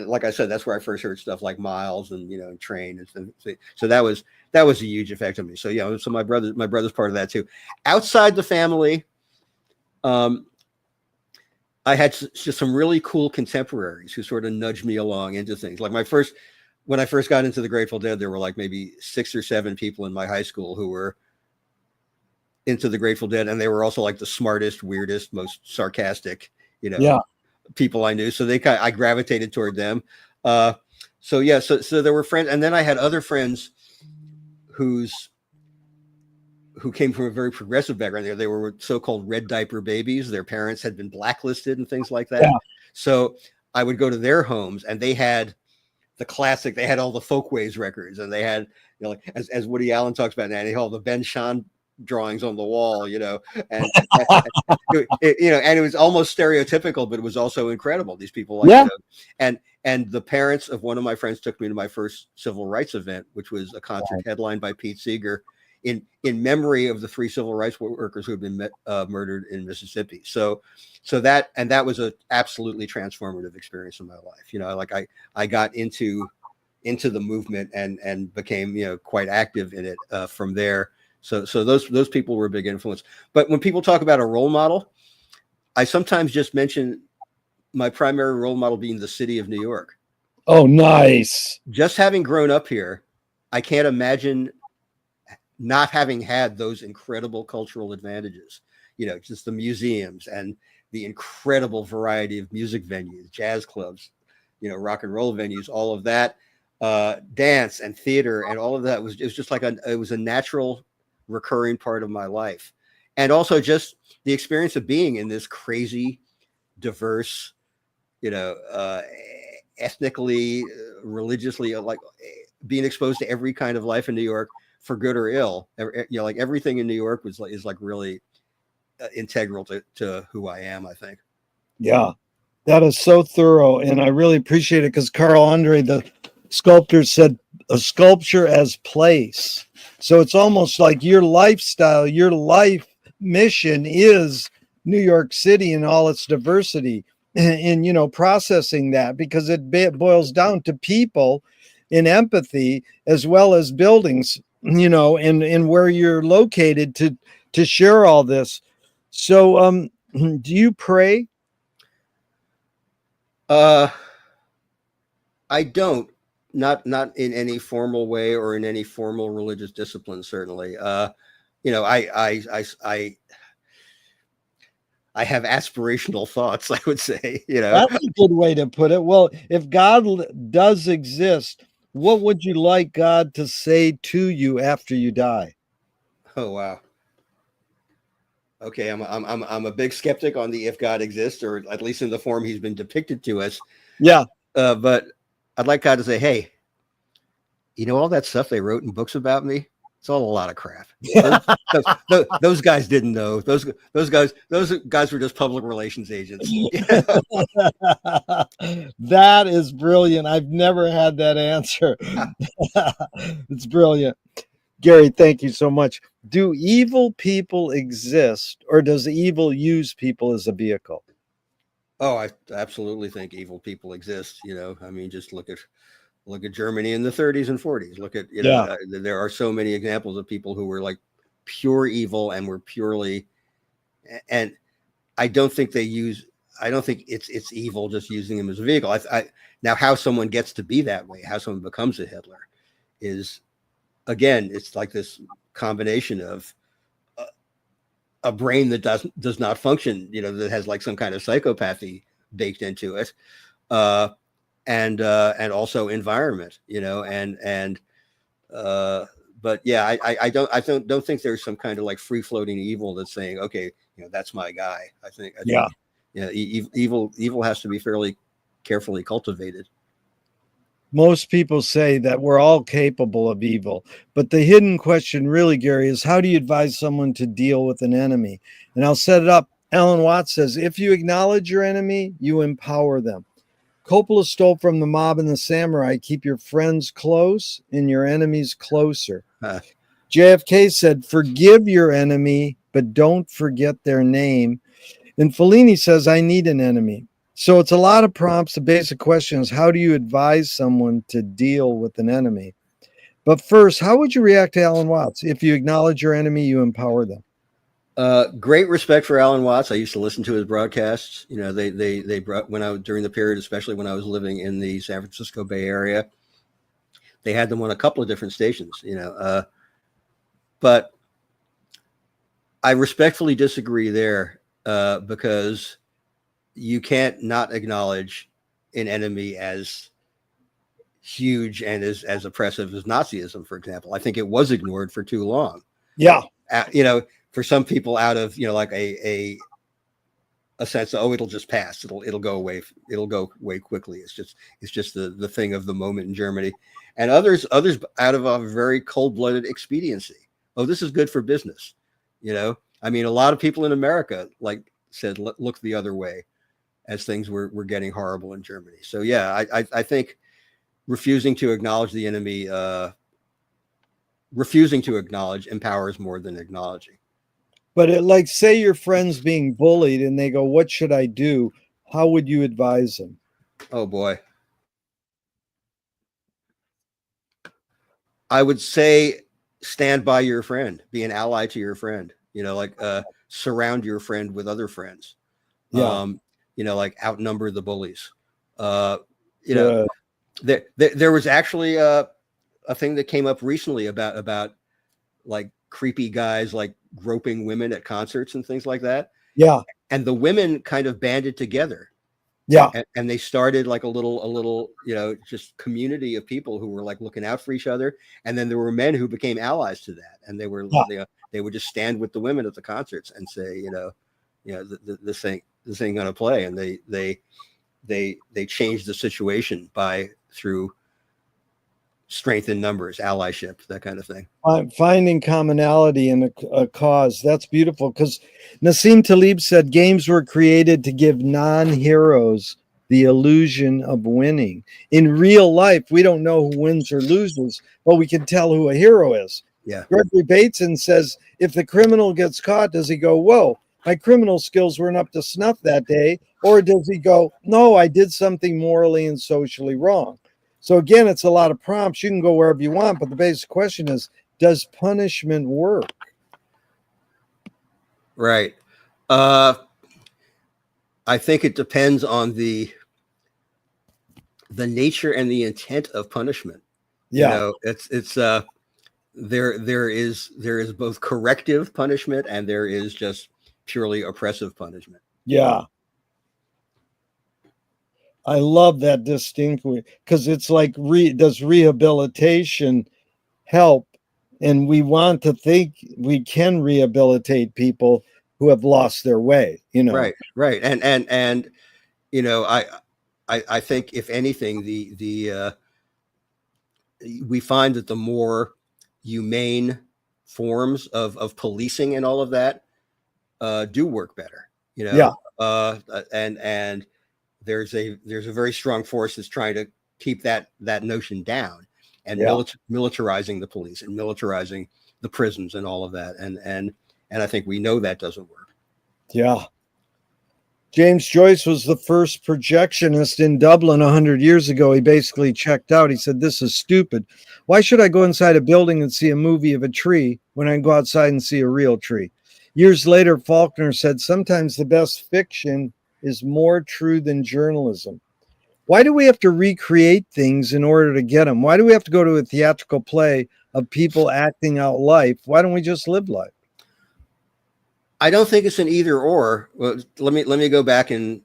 like I said, that's where I first heard stuff like Miles and and Train and stuff. So that was a huge effect on me. So so my brother's part of that too. Outside the family, I had just some really cool contemporaries who sort of nudged me along into things. Like when I first got into the Grateful Dead, there were like maybe 6 or 7 people in my high school who were into the Grateful Dead, and they were also like the smartest, weirdest, most sarcastic, people I knew. So I gravitated toward them. So there were friends, and then I had other friends who came from a very progressive background. They were so-called red diaper babies. Their parents had been blacklisted and things like that. Yeah. So I would go to their homes, and they had the classic. They had all the Folkways records, and they had, like as Woody Allen talks about now, they had all the Ben Shahn drawings on the wall, and it was almost stereotypical, but it was also incredible. These people, and the parents of one of my friends took me to my first civil rights event, which was a concert headlined by Pete Seeger in memory of the 3 civil rights workers who had been murdered in Mississippi. So that was an absolutely transformative experience in my life. I got into the movement and became quite active in it from there. So those people were a big influence. But when people talk about a role model, I sometimes just mention my primary role model being the city of New York. Oh, nice. Just having grown up here, I can't imagine not having had those incredible cultural advantages, just the museums and the incredible variety of music venues, jazz clubs, rock and roll venues, all of that, dance and theater and all of that it was just like it was a natural recurring part of my life. And also just the experience of being in this crazy, diverse, ethnically, religiously, like being exposed to every kind of life in New York, for good or ill. Like everything in New York is really integral to who I am, I think. Yeah, that is so thorough. And I really appreciate it, because Carl Andre, the sculptor, said a sculpture as place. So it's almost like your lifestyle, your life mission is New York City and all its diversity, and processing that, because it boils down to people and empathy, as well as buildings, and where you're located to share all this. So do you pray? I don't. Not in any formal way or in any formal religious discipline, certainly. I have aspirational thoughts, I would say. That's a good way to put it. Well, if God does exist, what would you like God to say to you after you die? Oh, wow. Okay, I'm a big skeptic on the if God exists, or at least in the form he's been depicted to us. Yeah. But I'd like God to say, hey, all that stuff they wrote in books about me, it's all a lot of crap. Those guys didn't know. Those guys were just public relations agents. That is brilliant. I've never had that answer. It's brilliant. Gerry, thank you so much. Do evil people exist, or does evil use people as a vehicle? Oh, I absolutely think evil people exist. Just look at Germany in the 30s and 40s. Look at, there are so many examples of people who were like pure evil and were purely, and I don't think it's evil just using them as a vehicle. Now how someone gets to be that way, how someone becomes a Hitler is, again, it's like this combination of a brain that does not function, that has like some kind of psychopathy baked into it. And also environment, but yeah, I don't think there's some kind of like free floating evil that's saying, okay, that's my guy. I think evil has to be fairly carefully cultivated. Most people say that we're all capable of evil, but the hidden question really, Gary, is how do you advise someone to deal with an enemy? And I'll set it up. Alan Watts says, if you acknowledge your enemy, you empower them. Coppola stole from the mob and the samurai, keep your friends close and your enemies closer. Huh. JFK said, forgive your enemy, but don't forget their name. And Fellini says, I need an enemy. So it's a lot of prompts. The basic question is, how do you advise someone to deal with an enemy? But first, how would you react to Alan Watts? If you acknowledge your enemy, you empower them. Great respect for Alan Watts. I used to listen to his broadcasts. You know, they brought when I was during the period, especially when I was living in the San Francisco Bay Area, they had them on a couple of different stations. You know, but I respectfully disagree there because you can't not acknowledge an enemy as huge and as oppressive as Nazism, for example. I think it was ignored for too long. Yeah. You know, for some people out of, you know, like a sense of, oh, it'll just pass. It'll go away. It'll go away quickly. It's just the thing of the moment in Germany, and others out of a very cold-blooded expediency. Oh, this is good for business. You know, I mean, a lot of people in America said, look the other way as things were getting horrible in Germany. So yeah, I think refusing to acknowledge the enemy, refusing to acknowledge empowers more than acknowledging. But say your friend's being bullied and they go, what should I do? How would you advise them? Oh boy. I would say stand by your friend, be an ally to your friend, you know, surround your friend with other friends. Yeah. You know, outnumber the bullies. You know, there was actually a thing that came up recently about creepy guys groping women at concerts and things like that. Yeah. And the women kind of banded together. Yeah. And they started a little, you know, just community of people who were looking out for each other. And then there were men who became allies to that. And they were, they would just stand with the women at the concerts and say, this ain't going to play. And they changed the situation through strength in numbers, allyship, that kind of thing. Finding commonality in a cause. That's beautiful, because Nassim Taleb said games were created to give non-heroes the illusion of winning. In real life, we don't know who wins or loses, but we can tell who a hero is. Yeah. Gregory Bateson says, if the criminal gets caught, does he go, whoa, my criminal skills weren't up to snuff that day? Or does he go, no, I did something morally and socially wrong? So again, it's a lot of prompts. You can go wherever you want, but the basic question is, does punishment work? Right. I think it depends on the nature and the intent of punishment. Yeah. You know, it's there is both corrective punishment and there is just purely oppressive punishment. Yeah. I love that distinction, because it's like, does rehabilitation help? And we want to think we can rehabilitate people who have lost their way, you know. Right. And you know, I think if anything, we find that the more humane forms of policing and all of that do work better, you know. Yeah. And there's a very strong force that's trying to keep that notion down, and militarizing the police and militarizing the prisons and all of that. And I think we know that doesn't work. Yeah. James Joyce was the first projectionist in Dublin 100 years ago. He basically checked out. He said, this is stupid. Why should I go inside a building and see a movie of a tree when I can go outside and see a real tree? Years later, Faulkner said, sometimes the best fiction is more true than journalism. Why do we have to recreate things in order to get them? Why do we have to go to a theatrical play of people acting out life? Why don't we just live life? I don't think it's an either or. Well, let me go back and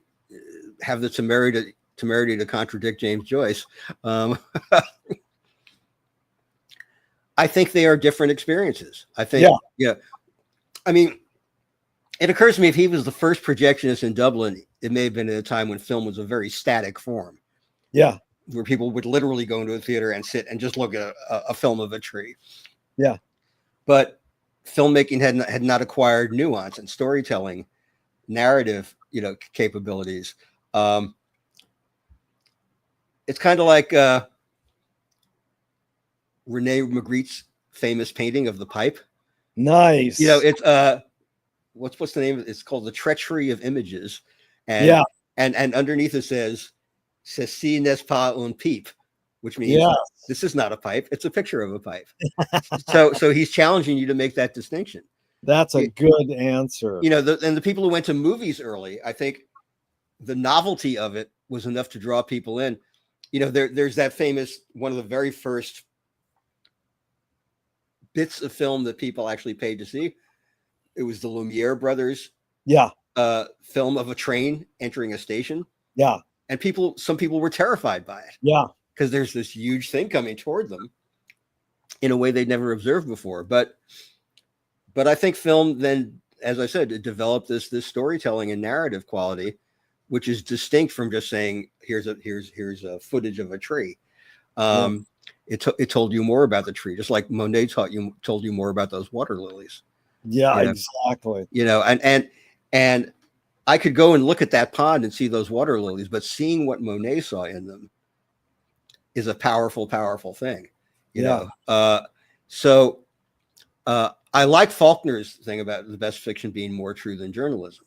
have the temerity to contradict James Joyce. I think they are different experiences. I think, yeah. I mean, it occurs to me, if he was the first projectionist in Dublin, it may have been at a time when film was a very static form. Yeah. where people would literally go into a theater and sit and just look at a film of a tree. Yeah. But filmmaking had not acquired nuance and storytelling, narrative, capabilities. It's kind of like Rene Magritte's famous painting of the pipe. Nice. It's what's the name of it? It's called The Treachery of Images. And yeah. And underneath it says "Ceci n'est pas un pipe," which means this is not a pipe, it's a picture of a pipe. so he's challenging you to make that distinction. That's a good answer. And the people who went to movies early, I think the novelty of it was enough to draw people in. There's that famous, one of the very first bits of film that people actually paid to see. It was the Lumiere brothers film of a train entering a station. Yeah. And some people were terrified by it. Yeah. Because there's this huge thing coming toward them in a way they'd never observed before. But I think film then, as I said, it developed this storytelling and narrative quality, which is distinct from just saying, here's a footage of a tree. It told you more about the tree, just like Monet told you more about those water lilies. Yeah, exactly. And I could go and look at that pond and see those water lilies, but seeing what Monet saw in them is a powerful, powerful thing. So I like Faulkner's thing about the best fiction being more true than journalism.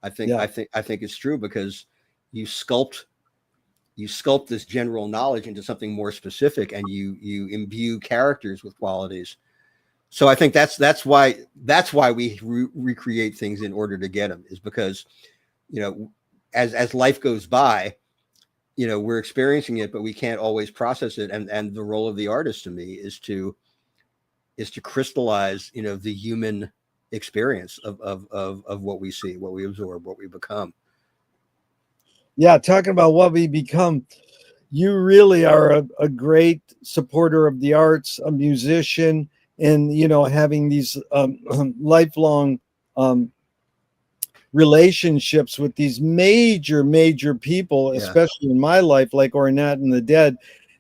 I think it's true because you sculpt this general knowledge into something more specific, and you imbue characters with qualities. So I think that's why we recreate things in order to get them, is because, as life goes by, we're experiencing it, but we can't always process it. And the role of the artist, to me, is to crystallize, the human experience of what we see, what we absorb, what we become. Yeah. Talking about what we become, you really are a great supporter of the arts, a musician, and, having these lifelong relationships with these major people, especially in my life, like Ornette and the Dead,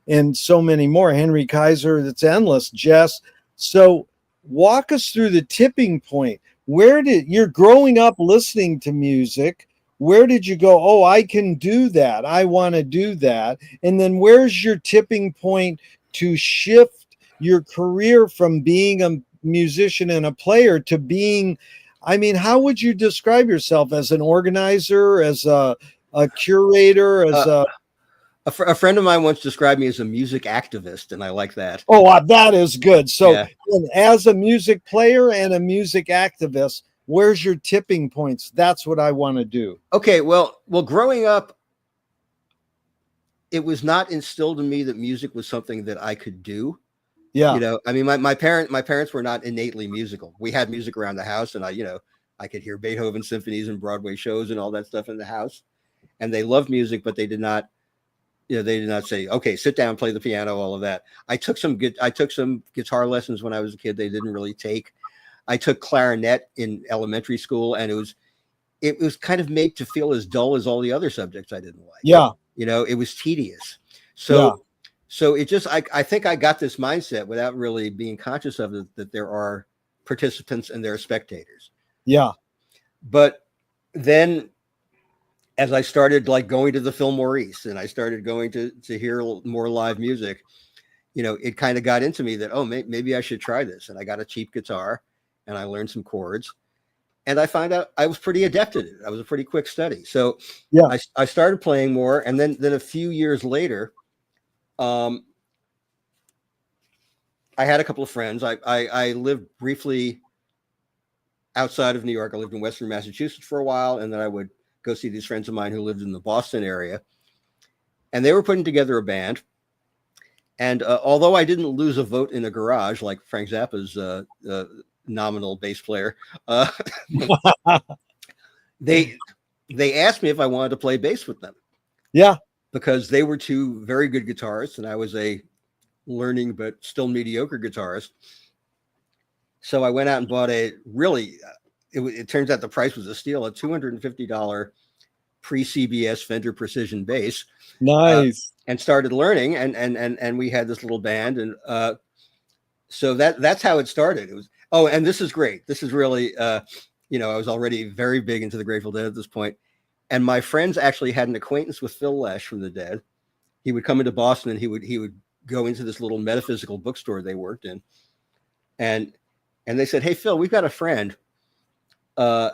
and so many more. Henry Kaiser, it's endless. Jess. So walk us through the tipping point. You're growing up listening to music. Where did you go? Oh, I can do that. I want to do that. And then where's your tipping point to shift your career from being a musician and a player to being, how would you describe yourself? As an organizer, as a curator, as a friend of mine once described me as a music activist, and I like that. Oh, that is good. So as a music player and a music activist, where's your tipping points? That's what I want to do. Okay. Well, growing up, it was not instilled in me that music was something that I could do. Yeah. My parents were not innately musical. We had music around the house, and I could hear Beethoven symphonies and Broadway shows and all that stuff in the house. And they loved music, but they did not say, okay, sit down, play the piano, all of that. I took some guitar lessons when I was a kid. They didn't really take. I took clarinet in elementary school, and it was kind of made to feel as dull as all the other subjects I didn't like. Yeah. It was tedious. So it just, I think I got this mindset without really being conscious of it, that there are participants and there are spectators. Yeah. But then as I started going to the Fillmore East, and I started going to hear more live music, it kind of got into me that, maybe I should try this. And I got a cheap guitar and I learned some chords, and I found out I was pretty adept at it. I was a pretty quick study. So I started playing more. And then a few years later, I had a couple of friends. I lived briefly outside of New York. I lived in Western Massachusetts for a while, and then I would go see these friends of mine who lived in the Boston area, and they were putting together a band. And although I didn't lose a vote in a garage like Frank Zappa's nominal bass player, they asked me if I wanted to play bass with them. Yeah. Because they were two very good guitarists, and I was a learning but still mediocre guitarist. So I went out and bought it turns out the price was a steal, a $250 pre-CBS Fender Precision bass. Nice. and started learning, and we had this little band, and so that's how it started. It was, oh, and this is great. This is really, you know, I was already very big into the Grateful Dead at this point, and my friends actually had an acquaintance with Phil Lesh from the Dead. He would come into Boston, and he would go into this little metaphysical bookstore they worked in, and they said, "Hey, Phil, we've got a friend, and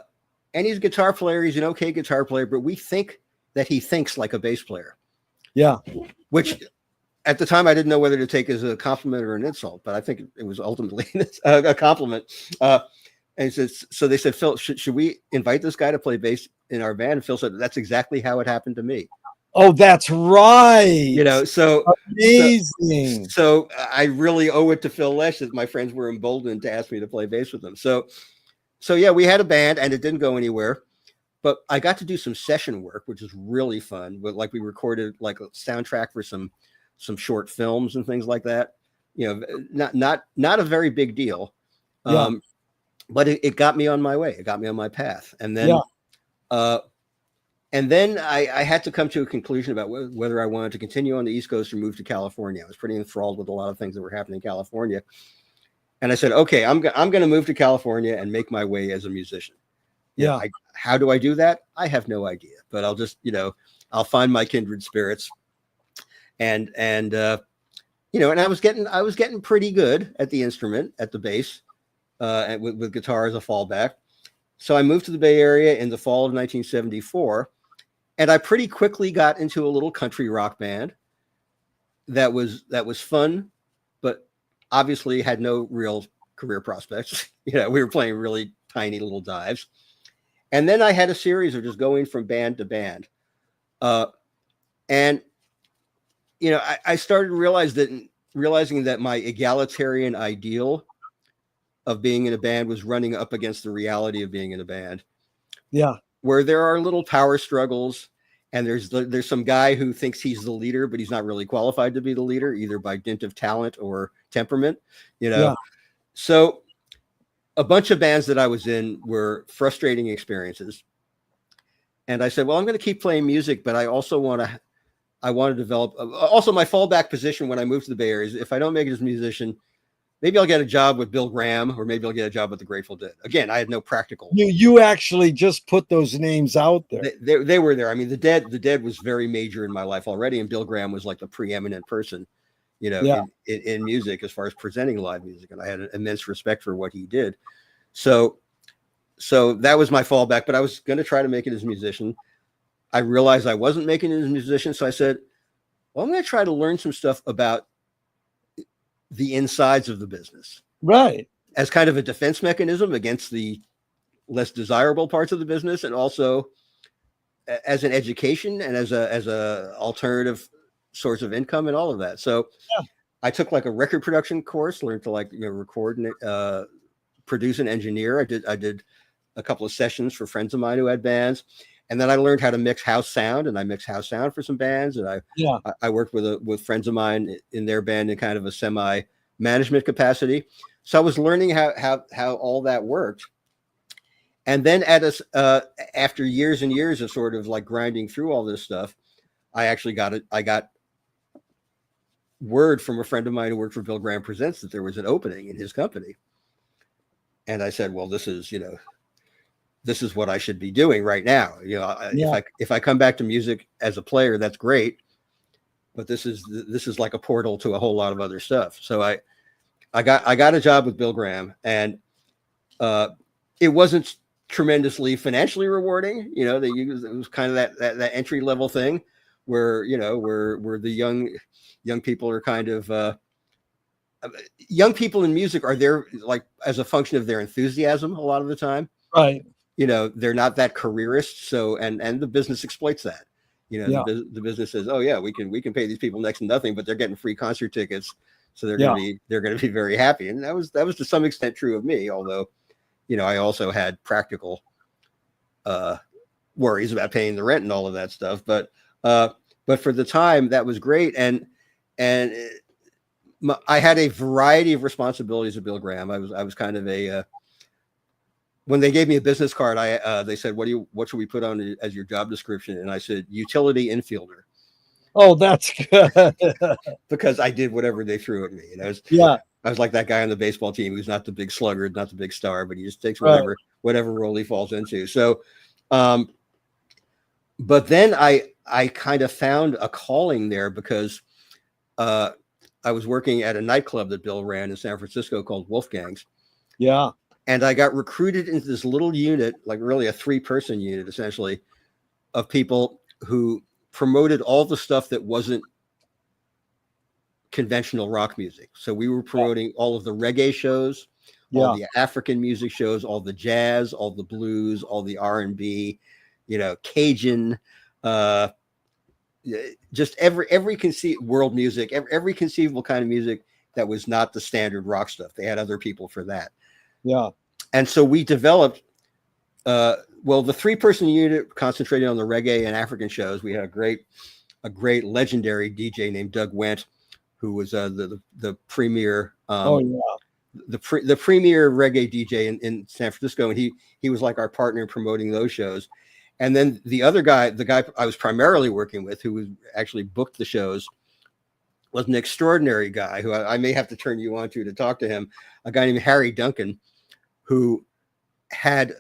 he's a guitar player. He's an okay guitar player, but we think that he thinks like a bass player." Yeah. Which at the time I didn't know whether to take as a compliment or an insult, but I think it was ultimately a compliment. And so they said, "Phil, should we invite this guy to play bass in our band?" And Phil said, "That's exactly how it happened to me." Oh, that's right. You know, so amazing. So I really owe it to Phil Lesh that my friends were emboldened to ask me to play bass with them. So yeah, we had a band, and it didn't go anywhere. But I got to do some session work, which is really fun. But like we recorded like a soundtrack for some short films and things like that. You know, not a very big deal. Yeah. But it got me on my way. It got me on my path. And then, I had to come to a conclusion about whether I wanted to continue on the East Coast or move to California. I was pretty enthralled with a lot of things that were happening in California. And I said, okay, I'm going to move to California and make my way as a musician. Yeah. How do I do that? I have no idea, but I'll just, you know, I'll find my kindred spirits. And you know, and I was getting pretty good at the instrument, at the bass, and with guitar as a fallback. So I moved to the Bay Area in the fall of 1974, and I pretty quickly got into a little country rock band that was fun, but obviously had no real career prospects. You know, we were playing really tiny little dives. And then I had a series of just going from band to band. And, you know, I started realizing that my egalitarian ideal of being in a band was running up against the reality of being in a band. Yeah. Where there are little power struggles, and there's some guy who thinks he's the leader, but he's not really qualified to be the leader, either by dint of talent or temperament, you know? Yeah. So a bunch of bands that I was in were frustrating experiences. And I said, well, I'm going to keep playing music, but I also want to develop. Also, my fallback position when I moved to the Bay Area is if I don't make it as a musician, maybe I'll get a job with Bill Graham, or maybe I'll get a job with the Grateful Dead. Again, I had no practical. You actually just put those names out there. They were there. I mean, the Dead was very major in my life already, and Bill Graham was like the preeminent person, you know, in music as far as presenting live music, and I had an immense respect for what he did. So that was my fallback, but I was going to try to make it as a musician. I realized I wasn't making it as a musician, so I said, well, I'm going to try to learn some stuff about the insides of the business, right, as kind of a defense mechanism against the less desirable parts of the business, and also as an education and as a alternative source of income and all of that. So I took like a record production course, learned to record and produce and engineer. I did a couple of sessions for friends of mine who had bands, and then I learned how to mix house sound, and I mixed house sound for some bands. And I worked with friends of mine in their band in kind of a semi management capacity. So I was learning how all that worked. And then after years and years of sort of like grinding through all this stuff, I got word from a friend of mine who worked for Bill Graham Presents that there was an opening in his company. And I said, well, this is what I should be doing right now. You know, if I come back to music as a player, that's great. But this is like a portal to a whole lot of other stuff. So I got a job with Bill Graham, and it wasn't tremendously financially rewarding. You know, it was kind of that entry level thing where, you know, where the young people are kind of young people in music are there like as a function of their enthusiasm a lot of the time. Right. You know, they're not that careerist. So, and the business exploits that. You know, the business says, oh yeah, we can pay these people next to nothing, but they're getting free concert tickets. So they're going to be very happy. And that was to some extent true of me. Although, you know, I also had practical worries about paying the rent and all of that stuff. But for the time that was great. And I had a variety of responsibilities at Bill Graham. I was kind of when they gave me a business card, they said, what should we put on as your job description? And I said, utility infielder. Oh, that's good. because I did whatever they threw at me. You know, Yeah, I was like that guy on the baseball team who's not the big slugger, not the big star, but he just takes right. whatever role he falls into. So, um, but then I kind of found a calling there because uh, I was working at a nightclub that Bill ran in San Francisco called Wolfgang's, Yeah. and I got recruited into this little unit, like really a 3-person unit, essentially, of people who promoted all the stuff that wasn't conventional rock music. So we were promoting all of the reggae shows, all Yeah. the African music shows, all the jazz, all the blues, all the R&B, you know, Cajun, uh, just every world music, every conceivable kind of music that was not the standard rock stuff. They had other people for that. Yeah. And so we developed, well, the 3-person unit concentrated on the reggae and African shows. We had a great legendary DJ named Doug Wendt, who was the premier Oh, yeah. the premier reggae DJ in San Francisco, and he was like our partner in promoting those shows. And then the other guy, the guy I was primarily working with, who was actually booked the shows, was an extraordinary guy who I may have to turn you on to talk to him. A guy named Harry Duncan, who had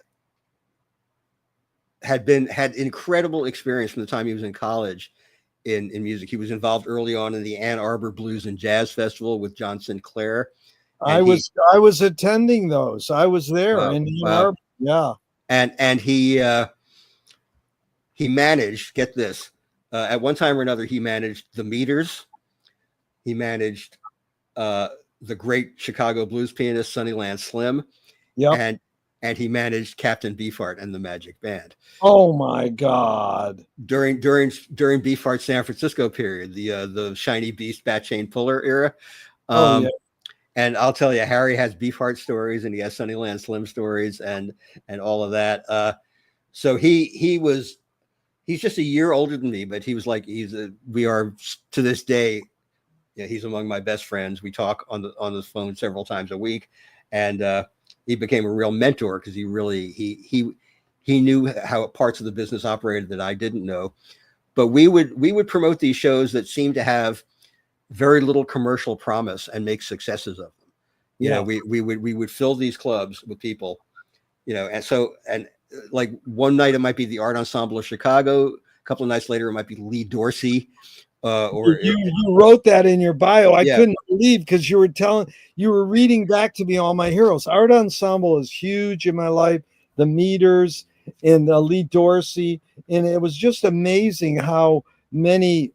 incredible experience from the time he was in college in music. He was involved early on in the Ann Arbor Blues and Jazz Festival with John Sinclair. I was attending those. I was there in Ann Arbor. Yeah. And he managed, get this, at one time or another, he managed the Meters. He managed the great Chicago blues pianist Sonnyland Slim. Yeah. And he managed Captain Beefheart and the Magic Band. Oh my God! During Beefheart's San Francisco period, the Shiny Beast Bat Chain Puller era. Yeah. And I'll tell you, Harry has Beefheart stories, and he has Sonnyland Slim stories, and all of that. So he's just a year older than me, but he was like we are to this day. Yeah, he's among my best friends. We talk on the phone several times a week, and he became a real mentor because he really he knew how parts of the business operated that I didn't know. But we would promote these shows that seemed to have very little commercial promise and make successes of them. You know, we would fill these clubs with people, you know, and like one night it might be the Art Ensemble of Chicago. A couple of nights later, it might be Lee Dorsey. Or you wrote that in your bio. I couldn't believe, because you were reading back to me all my heroes. Art Ensemble is huge in my life. The Meters and Lee Dorsey, and it was just amazing how many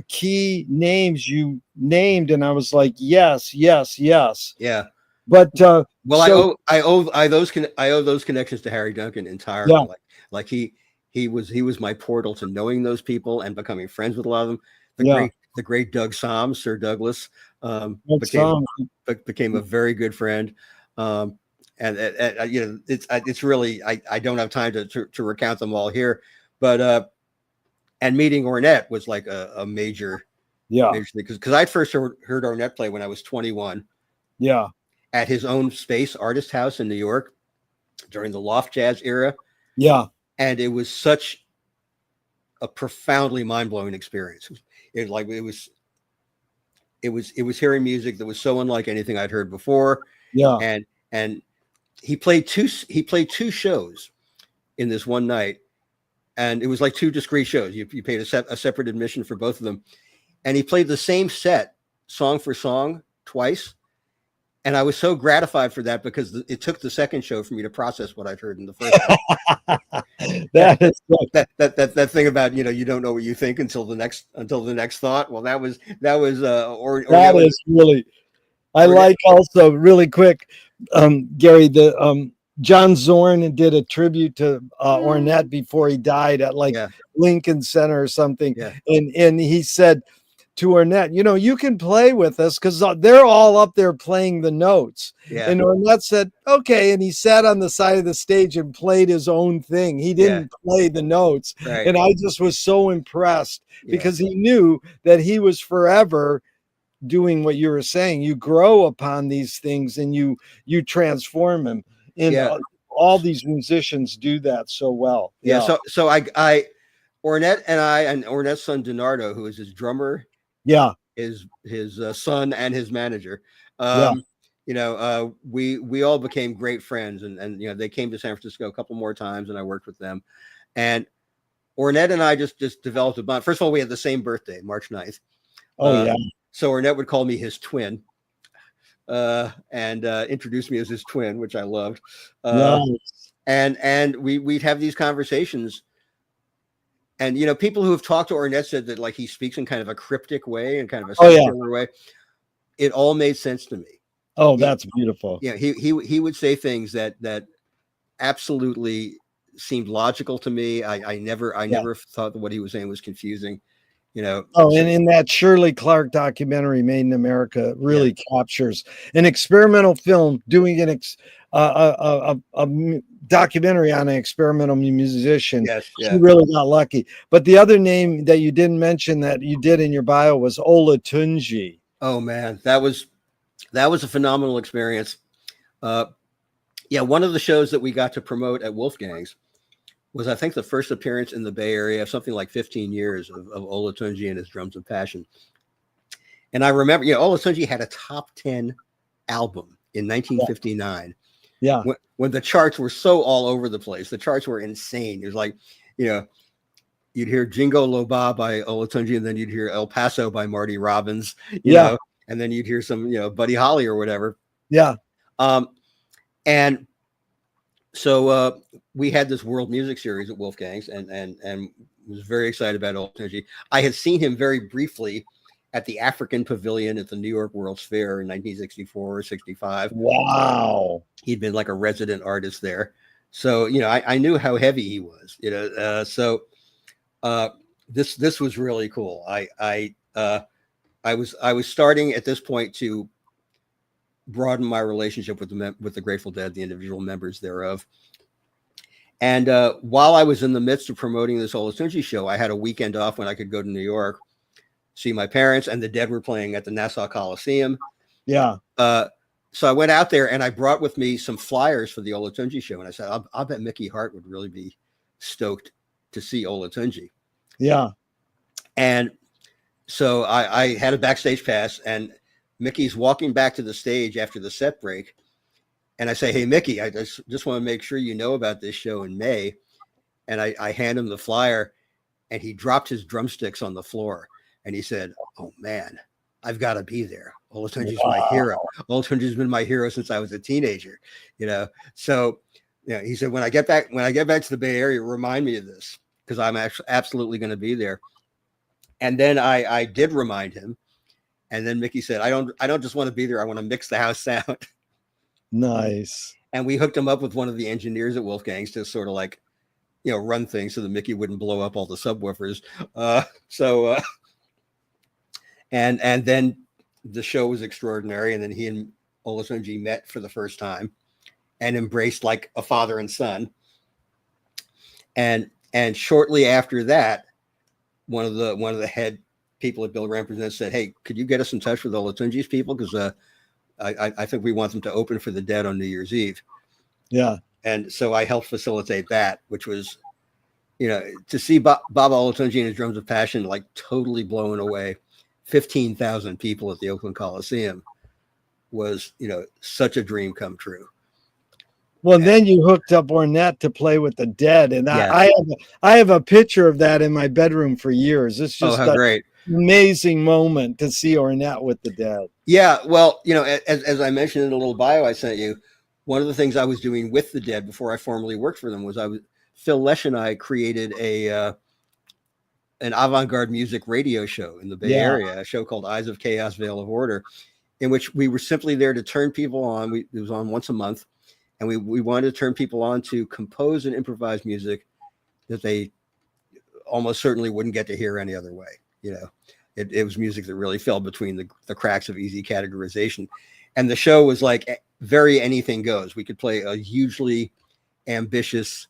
key names you named, and I was like, yes. Yeah. But well, I owe those connections to Harry Duncan entirely. Yeah. Like he was my portal to knowing those people and becoming friends with a lot of them. The great Doug Somm, Sir Douglas, became a very good friend. And you know, it's really, I don't have time to recount them all here, but and meeting Ornette was like a major thing, because I'd first heard Ornette play when I was 21. Yeah. At his own space, Artist House in New York during the Loft Jazz era. Yeah. And it was such a profoundly mind-blowing experience. It was hearing music that was so unlike anything I'd heard before. Yeah. And he played two shows in this one night, and it was like 2 discrete shows. You paid a separate admission for both of them, and he played the same set song for song twice. And I was so gratified for that, because it took the second show for me to process what I'd heard in the first one. that thing about, you know, you don't know what you think until the next thought. Well, that was really. I like also really quick, Gary, the John Zorn did a tribute to Ornette before he died at Lincoln Center or something, and he said to Ornette, you know, you can play with us because they're all up there playing the notes. Yeah. And Ornette said, okay. And he sat on the side of the stage and played his own thing. He didn't play the notes. Right. And I just was so impressed, because he knew that he was forever doing what you were saying. You grow upon these things and you transform them. And all these musicians do that so well. Yeah. So Ornette and I, and Ornette's son Donardo, who is his drummer, Yeah. his son, and his manager. Yeah. We all became great friends, and they came to San Francisco a couple more times, and I worked with them. And Ornette and I just developed a bond. First of all, we had the same birthday, March 9th. Oh, yeah. So Ornette would call me his twin, and introduce me as his twin, which I loved. Nice. And we'd have these conversations. And people who have talked to Ornette said that like he speaks in kind of a cryptic way and kind of a circular way. It all made sense to me. Oh, that's beautiful. Yeah, he would say things that absolutely seemed logical to me. I never thought that what he was saying was confusing. Oh, and in that Shirley Clark documentary, Made in America, really captures an experimental film doing a documentary on an experimental musician. Yes, She really got lucky. But the other name that you didn't mention that you did in your bio was Olatunji. Oh man, that was a phenomenal experience. One of the shows that we got to promote at Wolfgang's was, I think, the first appearance in the Bay Area of something like 15 years of Olatunji and his Drums of Passion. And I remember, Olatunji had a top 10 album in 1959. Yeah. When the charts were so all over the place. The charts were insane. It was like, you'd hear Jingo Loba by Olatunji, and then you'd hear El Paso by Marty Robbins, you know, and then you'd hear some, Buddy Holly or whatever. Yeah. And so we had this world music series at Wolfgang's, and was very excited about Olatunji. I had seen him very briefly at the African Pavilion at the New York World's Fair in 1964 or 65. Wow. He'd been like a resident artist there. So, I knew how heavy he was, so this was really cool. I was starting at this point to broaden my relationship with the Grateful Dead, the individual members thereof. And while I was in the midst of promoting this Olatunji show, I had a weekend off when I could go to New York, see my parents, and the Dead were playing at the Nassau Coliseum. Yeah. So I went out there and I brought with me some flyers for the Olatunji show. And I said, I'll bet Mickey Hart would really be stoked to see Olatunji. Yeah. And so I had a backstage pass, and Mickey's walking back to the stage after the set break. And I say, hey, Mickey, I just want to make sure you know about this show in May. And I hand him the flyer, and he dropped his drumsticks on the floor. And he said, oh, man, I've got to be there. Olatunji's my hero. Olatunji's been my hero since I was a teenager, So, he said, when I get back to the Bay Area, remind me of this, because I'm absolutely going to be there. And then I did remind him. And then Mickey said, I don't just want to be there. I want to mix the house sound. Nice. And we hooked him up with one of the engineers at Wolfgang's to sort of like, run things so that Mickey wouldn't blow up all the subwoofers. And then the show was extraordinary. And then he and Olatunji met for the first time and embraced like a father and son. And shortly after that, one of the head people at Bill Graham Presents said, hey, could you get us in touch with Olatunji's people? Because I think we want them to open for the Dead on New Year's Eve. Yeah. And so I helped facilitate that, which was, to see Bob Olatunji and his Drums of Passion, like totally blown away. 15,000 people at the Oakland Coliseum was, such a dream come true. Well, then you hooked up Ornette to play with the Dead, and I have a picture of that in my bedroom for years. It's just great, amazing moment to see Ornette with the Dead. Yeah, well, as I mentioned in a little bio I sent you, one of the things I was doing with the Dead before I formally worked for them was Phil Lesh and I created an avant-garde music radio show in the Bay Area, a show called Eyes of Chaos, Veil of Order, in which we were simply there to turn people on. It was on once a month. And we wanted to turn people on to compose and improvise music that they almost certainly wouldn't get to hear any other way. It was music that really fell between the cracks of easy categorization. And the show was like very anything goes. We could play a hugely ambitious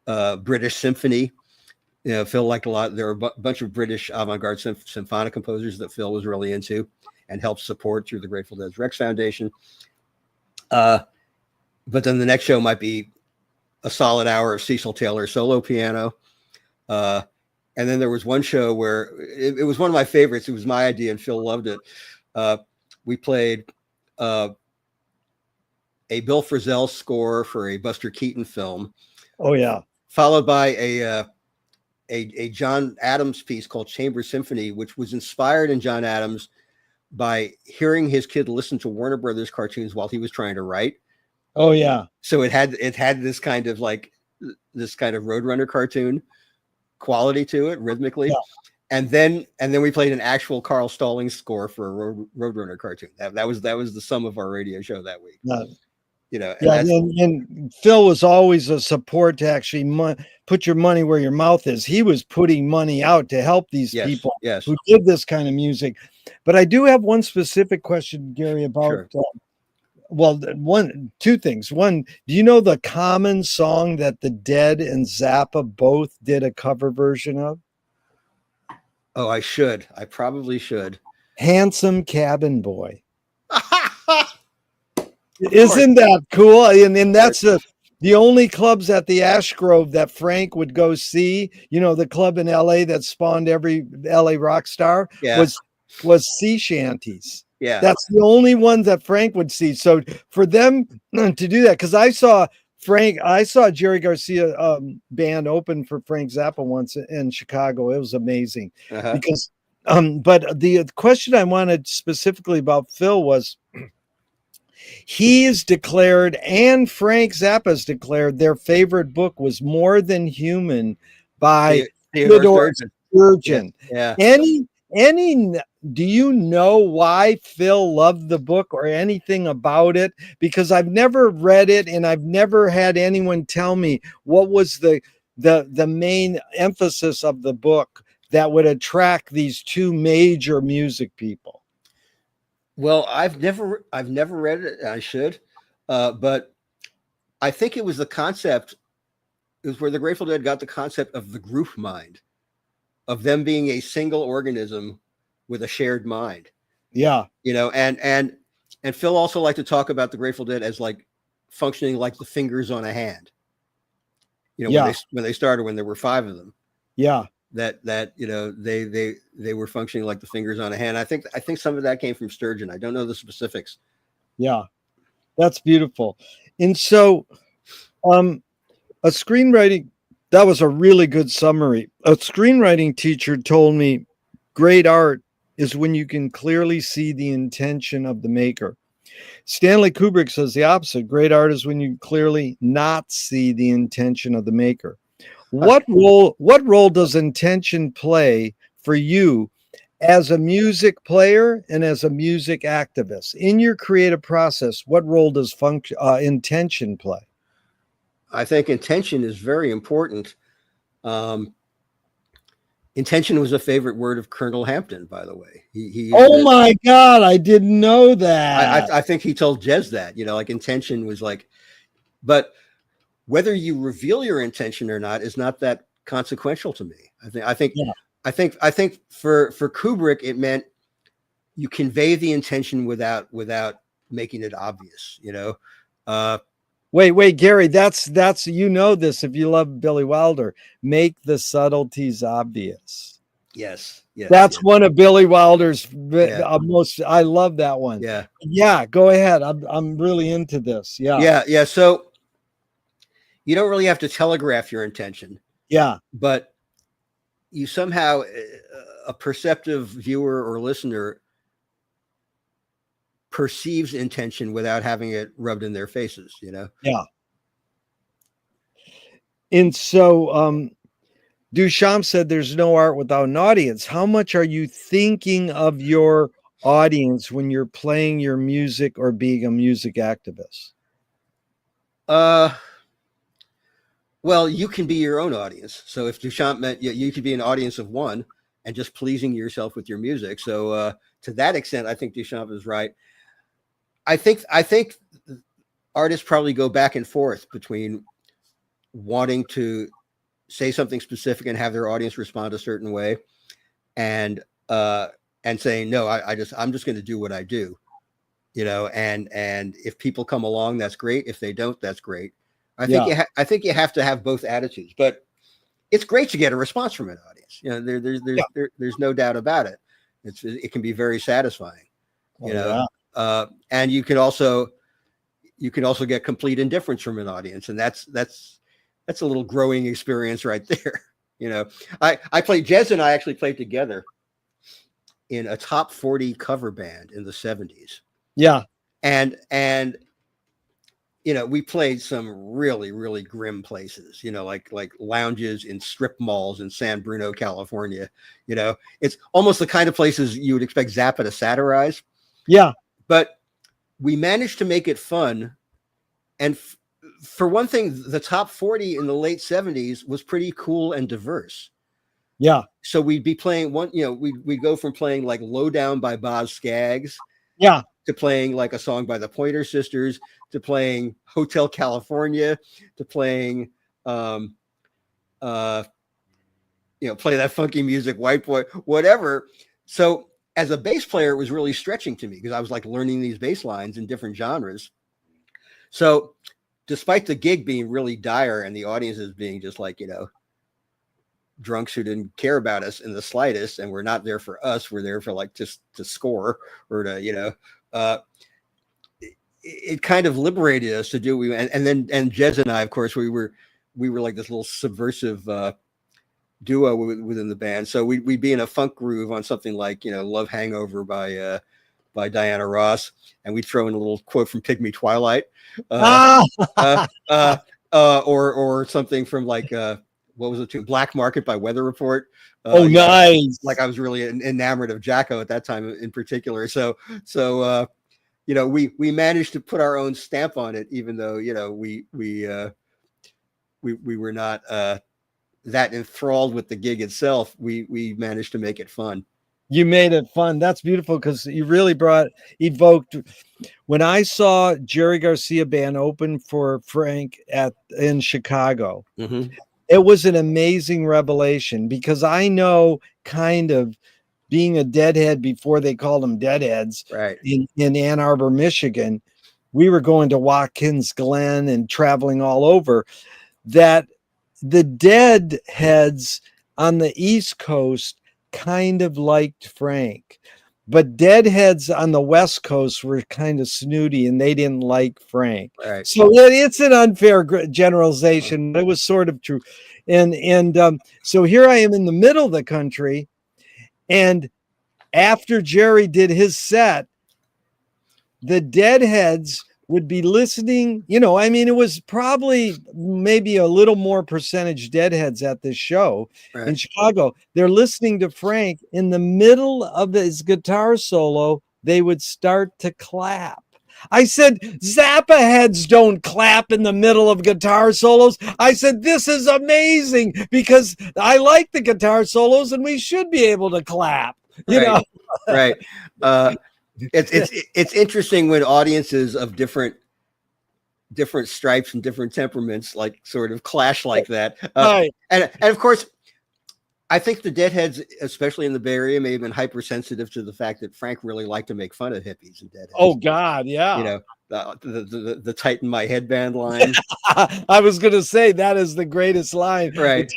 British symphony. Phil liked a lot. There were a bunch of British avant-garde symphonic composers that Phil was really into and helped support through the Grateful Dead's Rex Foundation. But then the next show might be a solid hour of Cecil Taylor solo piano. And then there was one show where it was one of my favorites. It was my idea, and Phil loved it. We played a Bill Frisell score for a Buster Keaton film. Oh yeah. Followed by a John Adams piece called Chamber Symphony, which was inspired in John Adams by hearing his kid listen to Warner Brothers cartoons while he was trying to write. Oh yeah. So it had this kind of Roadrunner cartoon quality to it rhythmically. Yeah. And then we played an actual Carl Stalling score for a Roadrunner cartoon. That was the sum of our radio show that week. You know, and Phil was always a support to actually put your money where your mouth is. He was putting money out to help these people who did this kind of music. But I do have one specific question, Gary, about two things. One, do you know the Common song that the Dead and Zappa both did a cover version of? Oh, I should. I probably should. Handsome Cabin Boy. Isn't that cool? And that's the only clubs at the Ash Grove that Frank would go see. You know, the club in LA that spawned every LA rock star was sea shanties. Yeah. That's the only ones that Frank would see. So for them to do that, because I saw Jerry Garcia band open for Frank Zappa once in Chicago. It was amazing. Because but the question I wanted specifically about Phil was, he is declared, and Frank Zappa's declared, their favorite book was More Than Human by Theodore Sturgeon. Yeah. Do you know why Phil loved the book or anything about it? Because I've never read it, and I've never had anyone tell me what was the main emphasis of the book that would attract these two major music people. Well, I've never read it. I should, but I think it was the concept. It was where the Grateful Dead got the concept of the group mind, of them being a single organism with a shared mind. Yeah, you know, and Phil also liked to talk about the Grateful Dead as like functioning like the fingers on a hand. You know, when they started, when there were 5 of them. Yeah. That you know, they were functioning like the fingers on a hand. I think some of that came from Sturgeon. I don't know the specifics. Yeah, that's beautiful. And so a screenwriting, that was a really good summary. A screenwriting teacher told me great art is when you can clearly see the intention of the maker. Stanley Kubrick says the opposite. Great art is when you clearly not see the intention of the maker. What role does intention play for you as a music player and as a music activist in your creative process? What role does intention play? I think intention is very important. Intention was a favorite word of Colonel Hampton, by the way. My God, I didn't know that. I think he told Jez that, you know, like intention was like, but whether you reveal your intention or not is not that consequential to me. I think for Kubrick, it meant you convey the intention without making it obvious, you know? Wait, Gary, that's, you know, this, if you love Billy Wilder, make the subtleties obvious. Yes. That's one of Billy Wilder's most, I love that one. Yeah. Go ahead. I'm really into this. Yeah. So you don't really have to telegraph your intention. Yeah. But you somehow, a perceptive viewer or listener perceives intention without having it rubbed in their faces, you know? Yeah. And so Duchamp said there's no art without an audience. How much are you thinking of your audience when you're playing your music or being a music activist? Well, you can be your own audience. So if Duchamp meant you could be an audience of one and just pleasing yourself with your music. So to that extent, I think Duchamp is right. I think artists probably go back and forth between wanting to say something specific and have their audience respond a certain way, and saying, no, I'm just going to do what I do, you know, and if people come along, that's great. If they don't, that's great. I think you have to have both attitudes, but it's great to get a response from an audience. audience. There's no doubt about it. It can be very satisfying, and you can also get complete indifference from an audience, and that's a little growing experience right there. I played, Jez and I actually played together in a top 40 cover band in the 70s. Yeah. And we played some really, really grim places, like lounges in strip malls in San Bruno, California. It's almost the kind of places you would expect Zappa to satirize. Yeah. But we managed to make it fun. And for one thing, the top 40 in the late 70s was pretty cool and diverse. Yeah. So we'd be playing we'd go from playing like Low Down by Boz Scaggs. Yeah. To playing like a song by the Pointer Sisters, to playing Hotel California, to playing, play that funky music, White Boy, whatever. So as a bass player, it was really stretching to me because I was like learning these bass lines in different genres. So despite the gig being really dire and the audiences being just like, drunks who didn't care about us in the slightest, and we're not there for us, we're there for like just to score or to, it kind of liberated us to do. And Jez and I, of course, we were like this little subversive duo within the band. So we'd be in a funk groove on something like Love Hangover by Diana Ross, and we'd throw in a little quote from Pygmy Twilight, or something from like what was it too? Black Market by Weather Report. Nice. Like I was really enamored of Jacko at that time in particular. So we managed to put our own stamp on it, even though we were not that enthralled with the gig itself. We managed to make it fun. You made it fun. That's beautiful because you really evoked. When I saw Jerry Garcia Band open for Frank in Chicago, mm-hmm. It was an amazing revelation because I know kind of being a deadhead before they called them deadheads, right, in Ann Arbor, Michigan. We were going to Watkins Glen and traveling all over, that the deadheads on the East Coast kind of liked Frank, but deadheads on the West Coast were kind of snooty and they didn't like Frank. Right. So it's an unfair generalization, but it was sort of true. And so here I am in the middle of the country, and after Jerry did his set, the deadheads would be listening. It was probably maybe a little more percentage deadheads at this show in Chicago. They're listening to Frank. In the middle of his guitar solo, they would start to clap. I said, Zappa heads don't clap in the middle of guitar solos. I said, this is amazing because I like the guitar solos and we should be able to clap. Right. It's interesting when audiences of different stripes and different temperaments like sort of clash like that. Right. And of course, I think the deadheads, especially in the Bay Area, may have been hypersensitive to the fact that Frank really liked to make fun of hippies and deadheads. Oh God, yeah. The tighten my headband line. I was going to say that is the greatest line. Right.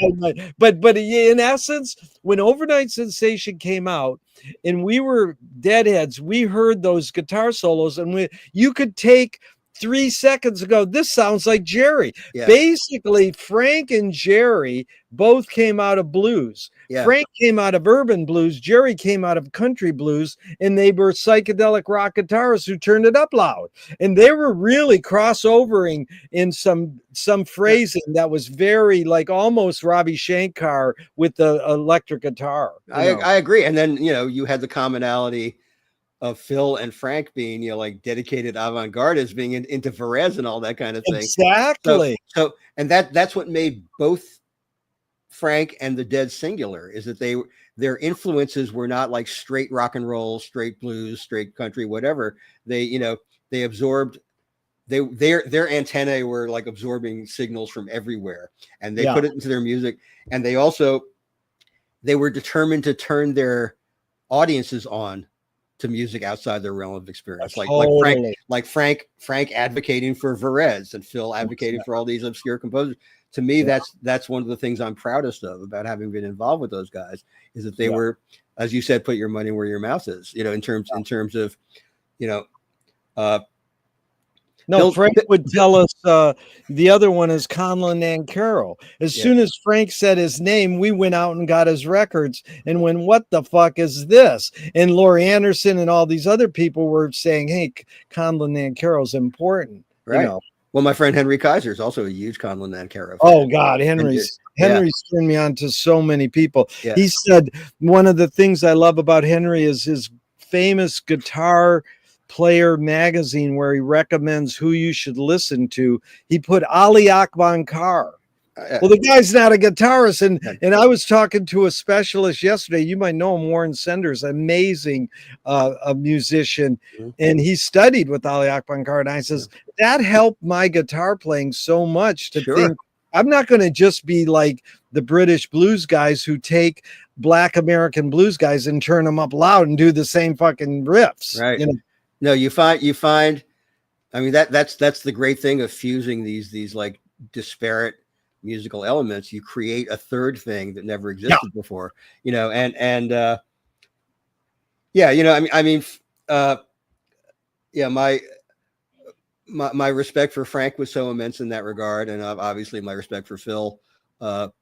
But in essence, when Overnight Sensation came out and we were deadheads, we heard those guitar solos and you could take 3 seconds ago, this sounds like Jerry. Yeah. Basically, Frank and Jerry both came out of blues. Yeah. Frank came out of urban blues. Jerry came out of country blues, and they were psychedelic rock guitarists who turned it up loud. And they were really crossovering in some phrasing that was very like almost Ravi Shankar with the electric guitar. I agree. And then, you had the commonality of Phil and Frank being, like dedicated avant-gardists, being into Perez and all that kind of thing. Exactly. So and that's what made both Frank and the Dead singular, is that their influences were not like straight rock and roll, straight blues, straight country, whatever. They absorbed, their antennae were like absorbing signals from everywhere, and they put it into their music. And they were determined to turn their audiences on to music outside their realm of experience, totally. like Frank advocating for Perez and Phil advocating for all these obscure composers. to me, that's one of the things I'm proudest of about having been involved with those guys, is that they were, as you said, put your money where your mouth is, in terms of, No, Frank would tell us the other one is Conlon and Carroll. As soon as Frank said his name, we went out and got his records and went, what the fuck is this? And Laurie Anderson and all these other people were saying, hey, Conlon and Carroll's important. Right. Well, my friend Henry Kaiser is also a huge Conlon and Carroll fan. Oh, God, Henry's turned me on to so many people. Yeah. He said one of the things I love about Henry is his famous guitar player magazine where he recommends who you should listen to. He put Ali Akbar Khan. Well, the guy's not a guitarist, and I was talking to a specialist yesterday. You might know him, Warren Senders, amazing a musician, and he studied with Ali Akbar Khan. And I says that helped my guitar playing so much to think I'm not going to just be like the British blues guys who take Black American blues guys and turn them up loud and do the same fucking riffs. Right. No, you find, I mean, that's the great thing of fusing these like disparate musical elements. You create a third thing that never existed before, my respect for Frank was so immense in that regard. And obviously my respect for Phil,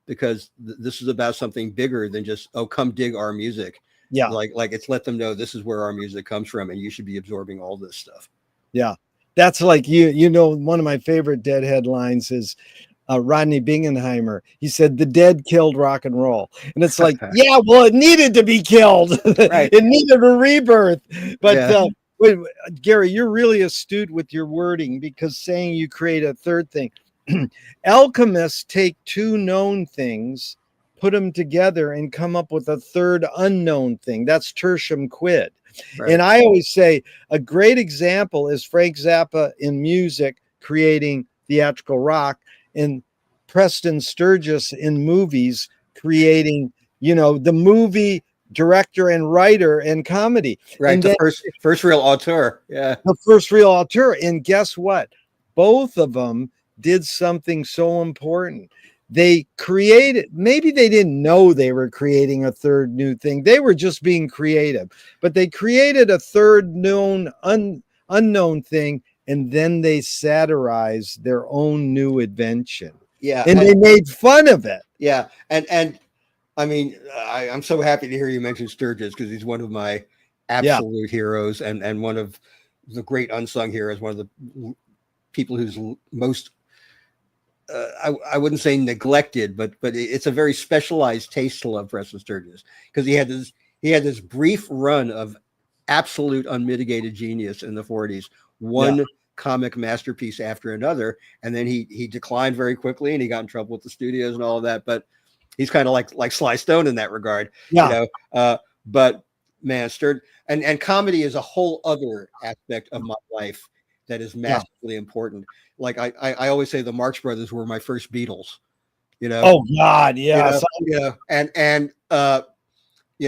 because this is about something bigger than just, come dig our music. Yeah. Like it's let them know this is where our music comes from and you should be absorbing all this stuff. Yeah. That's like, one of my favorite Deadhead lines is Rodney Bingenheimer. He said, the Dead killed rock and roll. And it's like, yeah, well, it needed to be killed. Right. It needed a rebirth. But wait, Gerry, you're really astute with your wording, because saying you create a third thing. Alchemists take two known things, put them together and come up with a third unknown thing. That's tertium quid. Right. And I always say a great example is Frank Zappa in music creating theatrical rock, and Preston Sturges in movies creating, the movie director and writer and comedy. Right. And the first real auteur. Yeah. The first real auteur. And guess what? Both of them did something so important. They created, maybe they didn't know they were creating a third new thing. They were just being creative, but they created a third known, unknown thing. And then they satirized their own new invention. Yeah. And they made fun of it. Yeah. And I mean, I'm so happy to hear you mention Sturges, because he's one of my absolute heroes and one of the great unsung heroes, one of the people who's most, I wouldn't say neglected, but it's a very specialized taste to love Preston Sturges, because he had this brief run of absolute unmitigated genius in the 40s, one comic masterpiece after another, and then he declined very quickly and he got in trouble with the studios and all of that. But he's kind of like Sly Stone in that regard. But man, Sturges and comedy is a whole other aspect of my life that is massively important. Like I always say, the Marx Brothers were my first Beatles. Oh God, yeah.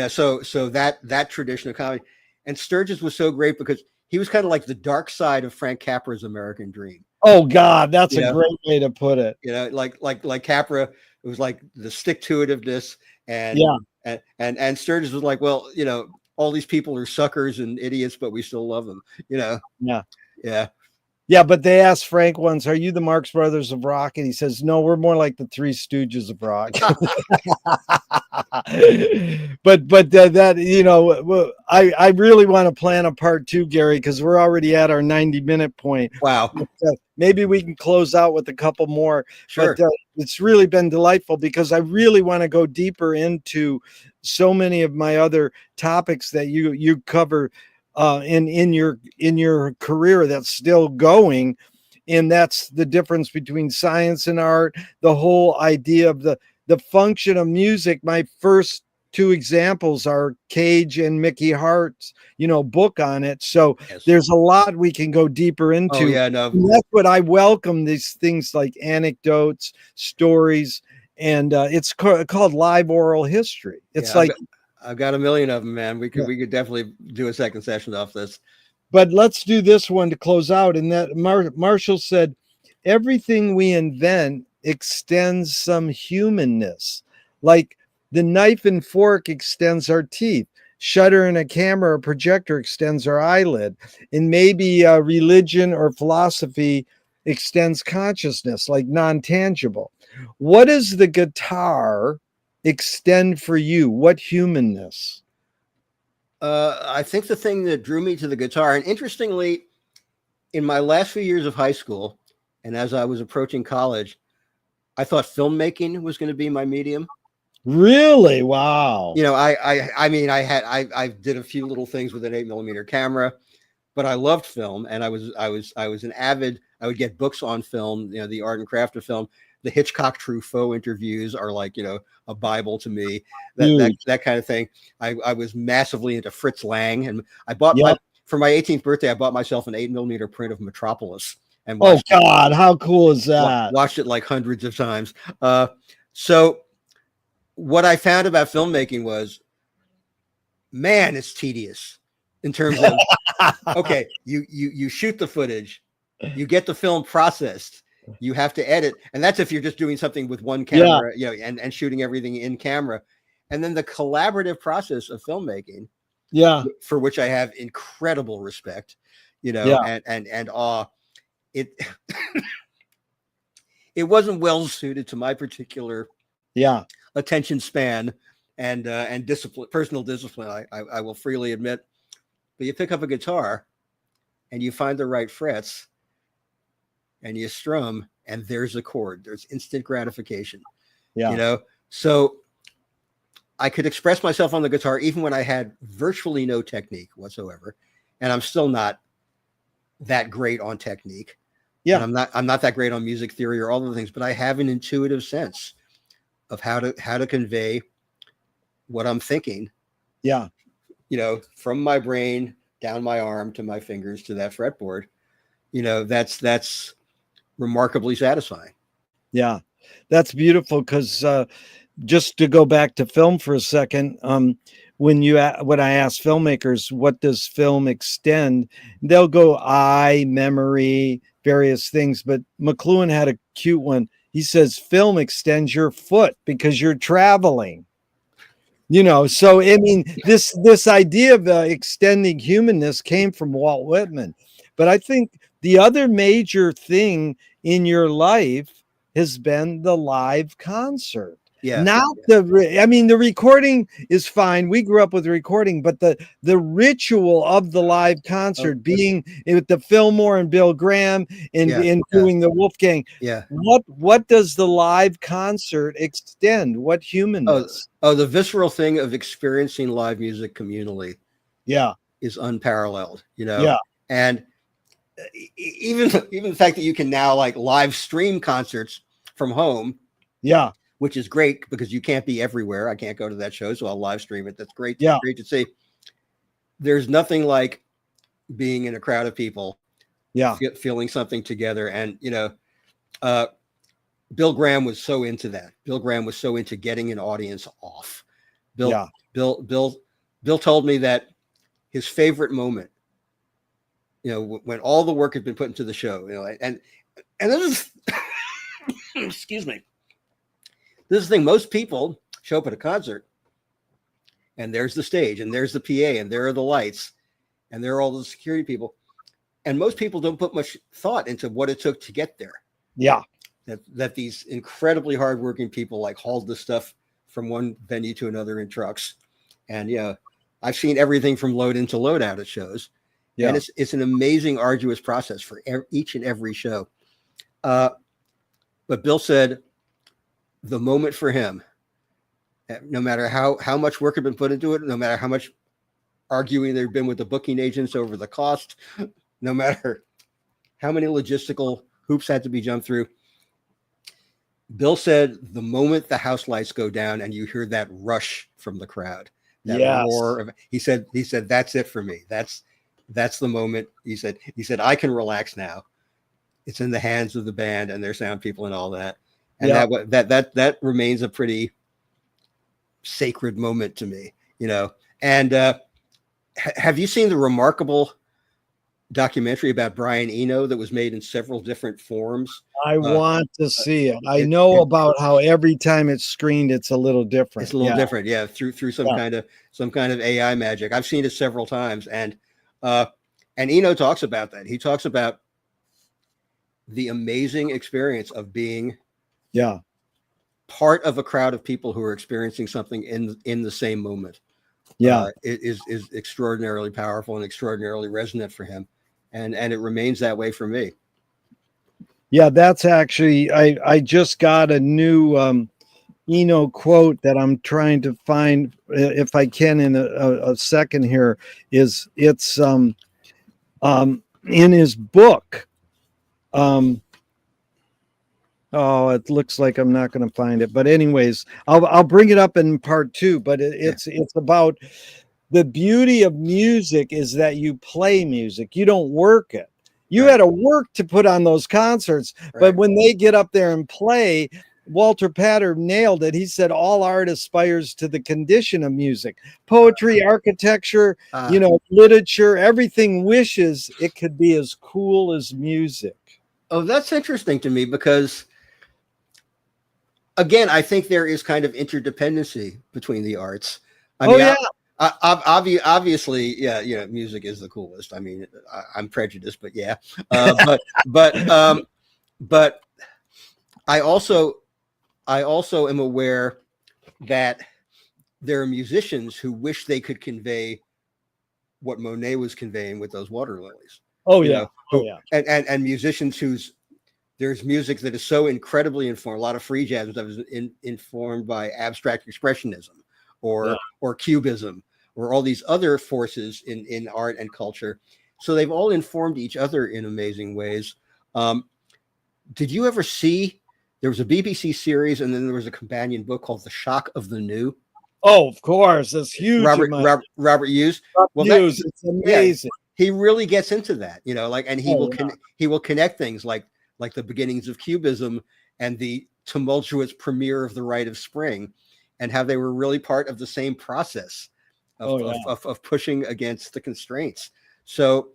So that tradition of comedy, and Sturges was so great because he was kind of like the dark side of Frank Capra's American Dream. Oh God, that's a great way to put it. Like Capra, it was like the stick-to-itiveness, and Sturges was like, well, all these people are suckers and idiots, but we still love them. Yeah, but they asked Frank once, are you the Marx Brothers of rock? And he says, no, we're more like the Three Stooges of rock. I really want to plan a part 2, Gerry, because we're already at our 90-minute point. Wow. Maybe we can close out with a couple more. Sure. But it's really been delightful, because I really want to go deeper into so many of my other topics that you cover in your career that's still going. And that's the difference between science and art, the whole idea of the function of music. My first 2 examples are Cage and Mickey Hart's, book on it. So there's a lot we can go deeper into. Oh, yeah, no. And that's what I welcome, these things like anecdotes, stories, and it's called live oral history. It's I've got a million of them, man. We could definitely do a second session off this. But let's do this one to close out. And that Marshall said, everything we invent extends some humanness. Like the knife and fork extends our teeth. Shutter in a camera or projector extends our eyelid. And maybe religion or philosophy extends consciousness, like non-tangible. What does the guitar extend for you? What humanness? I think the thing that drew me to the guitar, and interestingly, in my last few years of high school, and as I was approaching college, I thought filmmaking was going to be my medium. Really? Wow. You know, I mean, I did a few little things with an 8mm camera, but I loved film, and I was an avid. I would get books on film, you know, the art and craft of film. The Hitchcock Truffaut interviews are like, you know, a Bible to me. That kind of thing. I was massively into Fritz Lang, and I bought for my 18th birthday, I bought myself an 8mm print of Metropolis, and oh God, how cool is that? Watched it like hundreds of times. So what I found about filmmaking was, man, it's tedious in terms of, okay, you shoot the footage, you get the film processed, you have to edit, and that's if you're just doing something with one camera, you know, and shooting everything in camera, and then the collaborative process of filmmaking, for which I have incredible respect, you know, and awe. It it wasn't well suited to my particular attention span and discipline, personal discipline. I will freely admit. But you pick up a guitar and you find the right frets and you strum, and there's a chord. There's instant gratification. You know, so I could express myself on the guitar even when I had virtually no technique whatsoever, and I'm still not that great on technique. And I'm not that great on music theory or all the things, but I have an intuitive sense of how to convey what I'm thinking. You know, from my brain down my arm to my fingers to that fretboard. You know, that's remarkably satisfying. Yeah, that's beautiful. Because just to go back to film for a second, when I ask filmmakers, what does film extend? They'll go eye, memory, various things. But McLuhan had a cute one. He says film extends your foot because you're traveling. You know, so I mean, this idea of extending humanness came from Walt Whitman. But I think the other major thing in your life has been the live concert. Not the recording is fine. We grew up with recording, but the ritual of the live concert being with the Fillmore and Bill Graham and doing the Wolfgang. What does the live concert extend? What humanness? Oh, the visceral thing of experiencing live music communally. Is unparalleled, you know. And even the fact that you can now like live stream concerts from home. Which is great because you can't be everywhere. I can't go to that show, so I'll live stream it. That's great. Great to see. There's nothing like being in a crowd of people, feeling something together. And you know, Bill Graham was so into that. Bill Graham was so into getting an audience off. Bill told me that his favorite moment, you know, when all the work had been put into the show, you know, and this is, excuse me. This is the thing. Most people show up at a concert and there's the stage and there's the PA and there are the lights and there are all the security people. And most people don't put much thought into what it took to get there. That these incredibly hardworking people like hauled the stuff from one venue to another in trucks. And, you know, I've seen everything from load in to load out at shows. And it's an amazing, arduous process for each and every show. But Bill said, the moment for him, no matter how much work had been put into it, no matter how much arguing there'd been with the booking agents over the cost, no matter how many logistical hoops had to be jumped through, Bill said the moment the house lights go down and you hear that rush from the crowd, that roar of, he said, that's it for me. That's the moment. He said, I can relax now. It's in the hands of the band and their sound people and all that. And that remains a pretty sacred moment to me, you know. And have you seen the remarkable documentary about Brian Eno that was made in several different forms. I Uh, want to see it. I it, know it about how every time it's screened, it's a little it's different. a little Yeah. different, yeah, through Yeah. some kind of AI magic. I've seen it several times, uh, and Eno talks about that. He talks about the amazing experience of being Yeah. part of a crowd of people who are experiencing something in the same moment. Yeah. It is extraordinarily powerful and extraordinarily resonant for him, and it remains that way for me. Yeah. That's actually, I just got a new Eno quote that I'm trying to find if I can in a second here. It's in his book. Oh, it looks like I'm not going to find it, but anyways, I'll bring it up in part two. But Yeah. it's about the beauty of music is that you play music, you don't work it. You Right. had to work to put on those concerts, but Right. when they get up there and play, Walter Pater nailed it. He said all art aspires to the condition of music, poetry, architecture, literature, everything wishes it could be as cool as music. Oh, that's interesting to me because, again, I think there is kind of interdependency between the arts. I Oh mean, yeah. obviously, yeah, music is the coolest. I mean, I'm prejudiced, but yeah, but I also am aware that there are musicians who wish they could convey what Monet was conveying with those water lilies. Oh You yeah. know, Oh yeah. and musicians whose there's music that is so incredibly informed. A lot of free jazz that was informed by abstract expressionism or cubism or all these other forces in art and culture. So they've all informed each other in amazing ways. Did you ever see? There was a BBC series, and then there was a companion book called "The Shock of the New." Oh, of course, it's huge in my Robert Hughes. Well, views. It's yeah, amazing. he really gets into that, like, and he Oh, yeah. he will connect things like the beginnings of cubism and the tumultuous premiere of the Rite of Spring, and how they were really part of the same process of pushing against the constraints. So,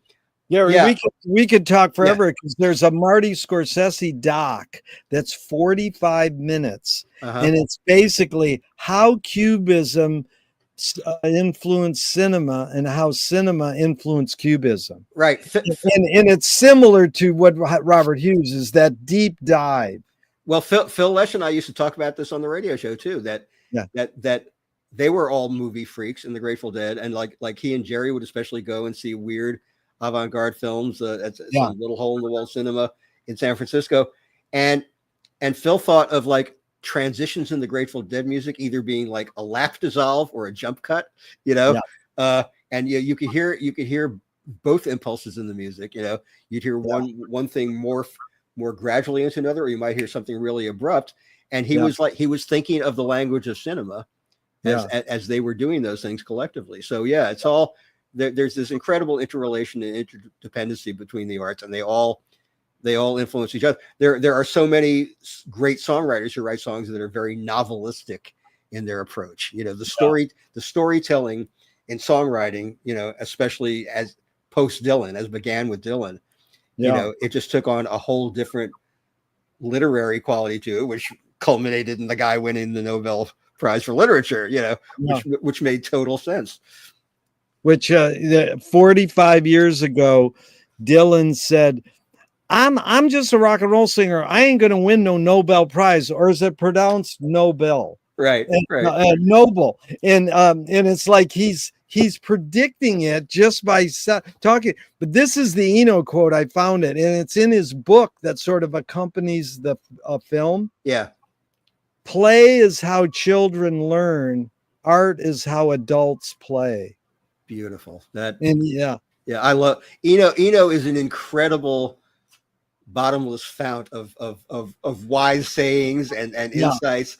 Gary, yeah, we could talk yeah, forever because there's a Marty Scorsese doc that's 45 minutes, and it's basically how cubism influenced cinema and how cinema influenced cubism. right. And it's similar to what Robert Hughes is, that deep dive. Well, Phil Lesh and I used to talk about this on the radio show too. That they were all movie freaks in the Grateful Dead, and like he and Gerry would especially go and see weird avant-garde films at some little hole in the wall cinema in San Francisco, and Phil thought of like transitions in the Grateful Dead music either being like a lap dissolve or a jump cut, and you could hear both impulses in the music. You'd hear one thing more gradually into another, or you might hear something really abrupt. And he was thinking of the language of cinema as they were doing those things collectively. So yeah, it's all there's this incredible interrelation and interdependency between the arts, and they all influence each other. There are so many great songwriters who write songs that are very novelistic in their approach. The storytelling in songwriting, especially as post Dylan, as began with Dylan, it just took on a whole different literary quality to it, which culminated in the guy winning the Nobel Prize for Literature, which made total sense. Which 45 years ago, Dylan said, I'm just a rock and roll singer. I ain't going to win no Nobel Prize. Or is it pronounced Nobel? Right. Noble. And it's like he's predicting it just by talking. But this is the Eno quote. I found it, and it's in his book that sort of accompanies the film. Yeah. Play is how children learn. Art is how adults play. Beautiful. I love Eno is an incredible bottomless fount of wise sayings and insights.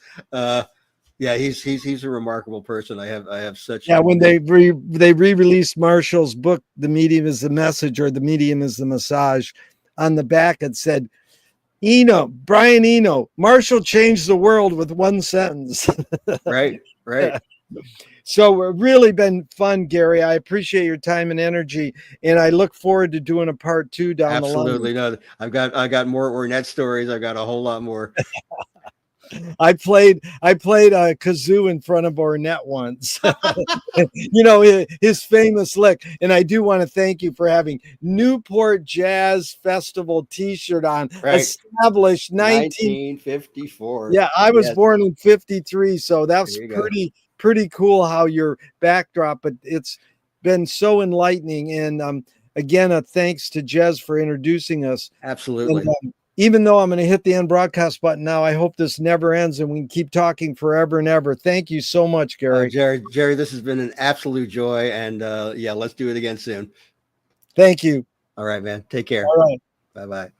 He's a remarkable person. I have such when they re-released Marshall's book, The Medium is the Message or The Medium is the Massage, on the back it said Brian Eno, Marshall changed the world with one sentence. Right. So really been fun, Gerry. I appreciate your time and energy, and I look forward to doing a part 2 down the line. Absolutely. No, I got more Ornette stories. I got a whole lot more. I played a kazoo in front of Ornette once. You know, his famous lick. And I do want to thank you for having Newport Jazz Festival t-shirt on. Right. Established 1954. Yeah, I was Yes. born in 53, so that's There you go. pretty cool how your backdrop, but it's been so enlightening. And again, a thanks to Jez for introducing us. Absolutely. And, even though I'm going to hit the end broadcast button now, I hope this never ends and we can keep talking forever and ever. Thank you so much, Gerry. Gerry, this has been an absolute joy. And yeah, let's do it again soon. Thank you. All right, man. Take care. All right. Bye-bye.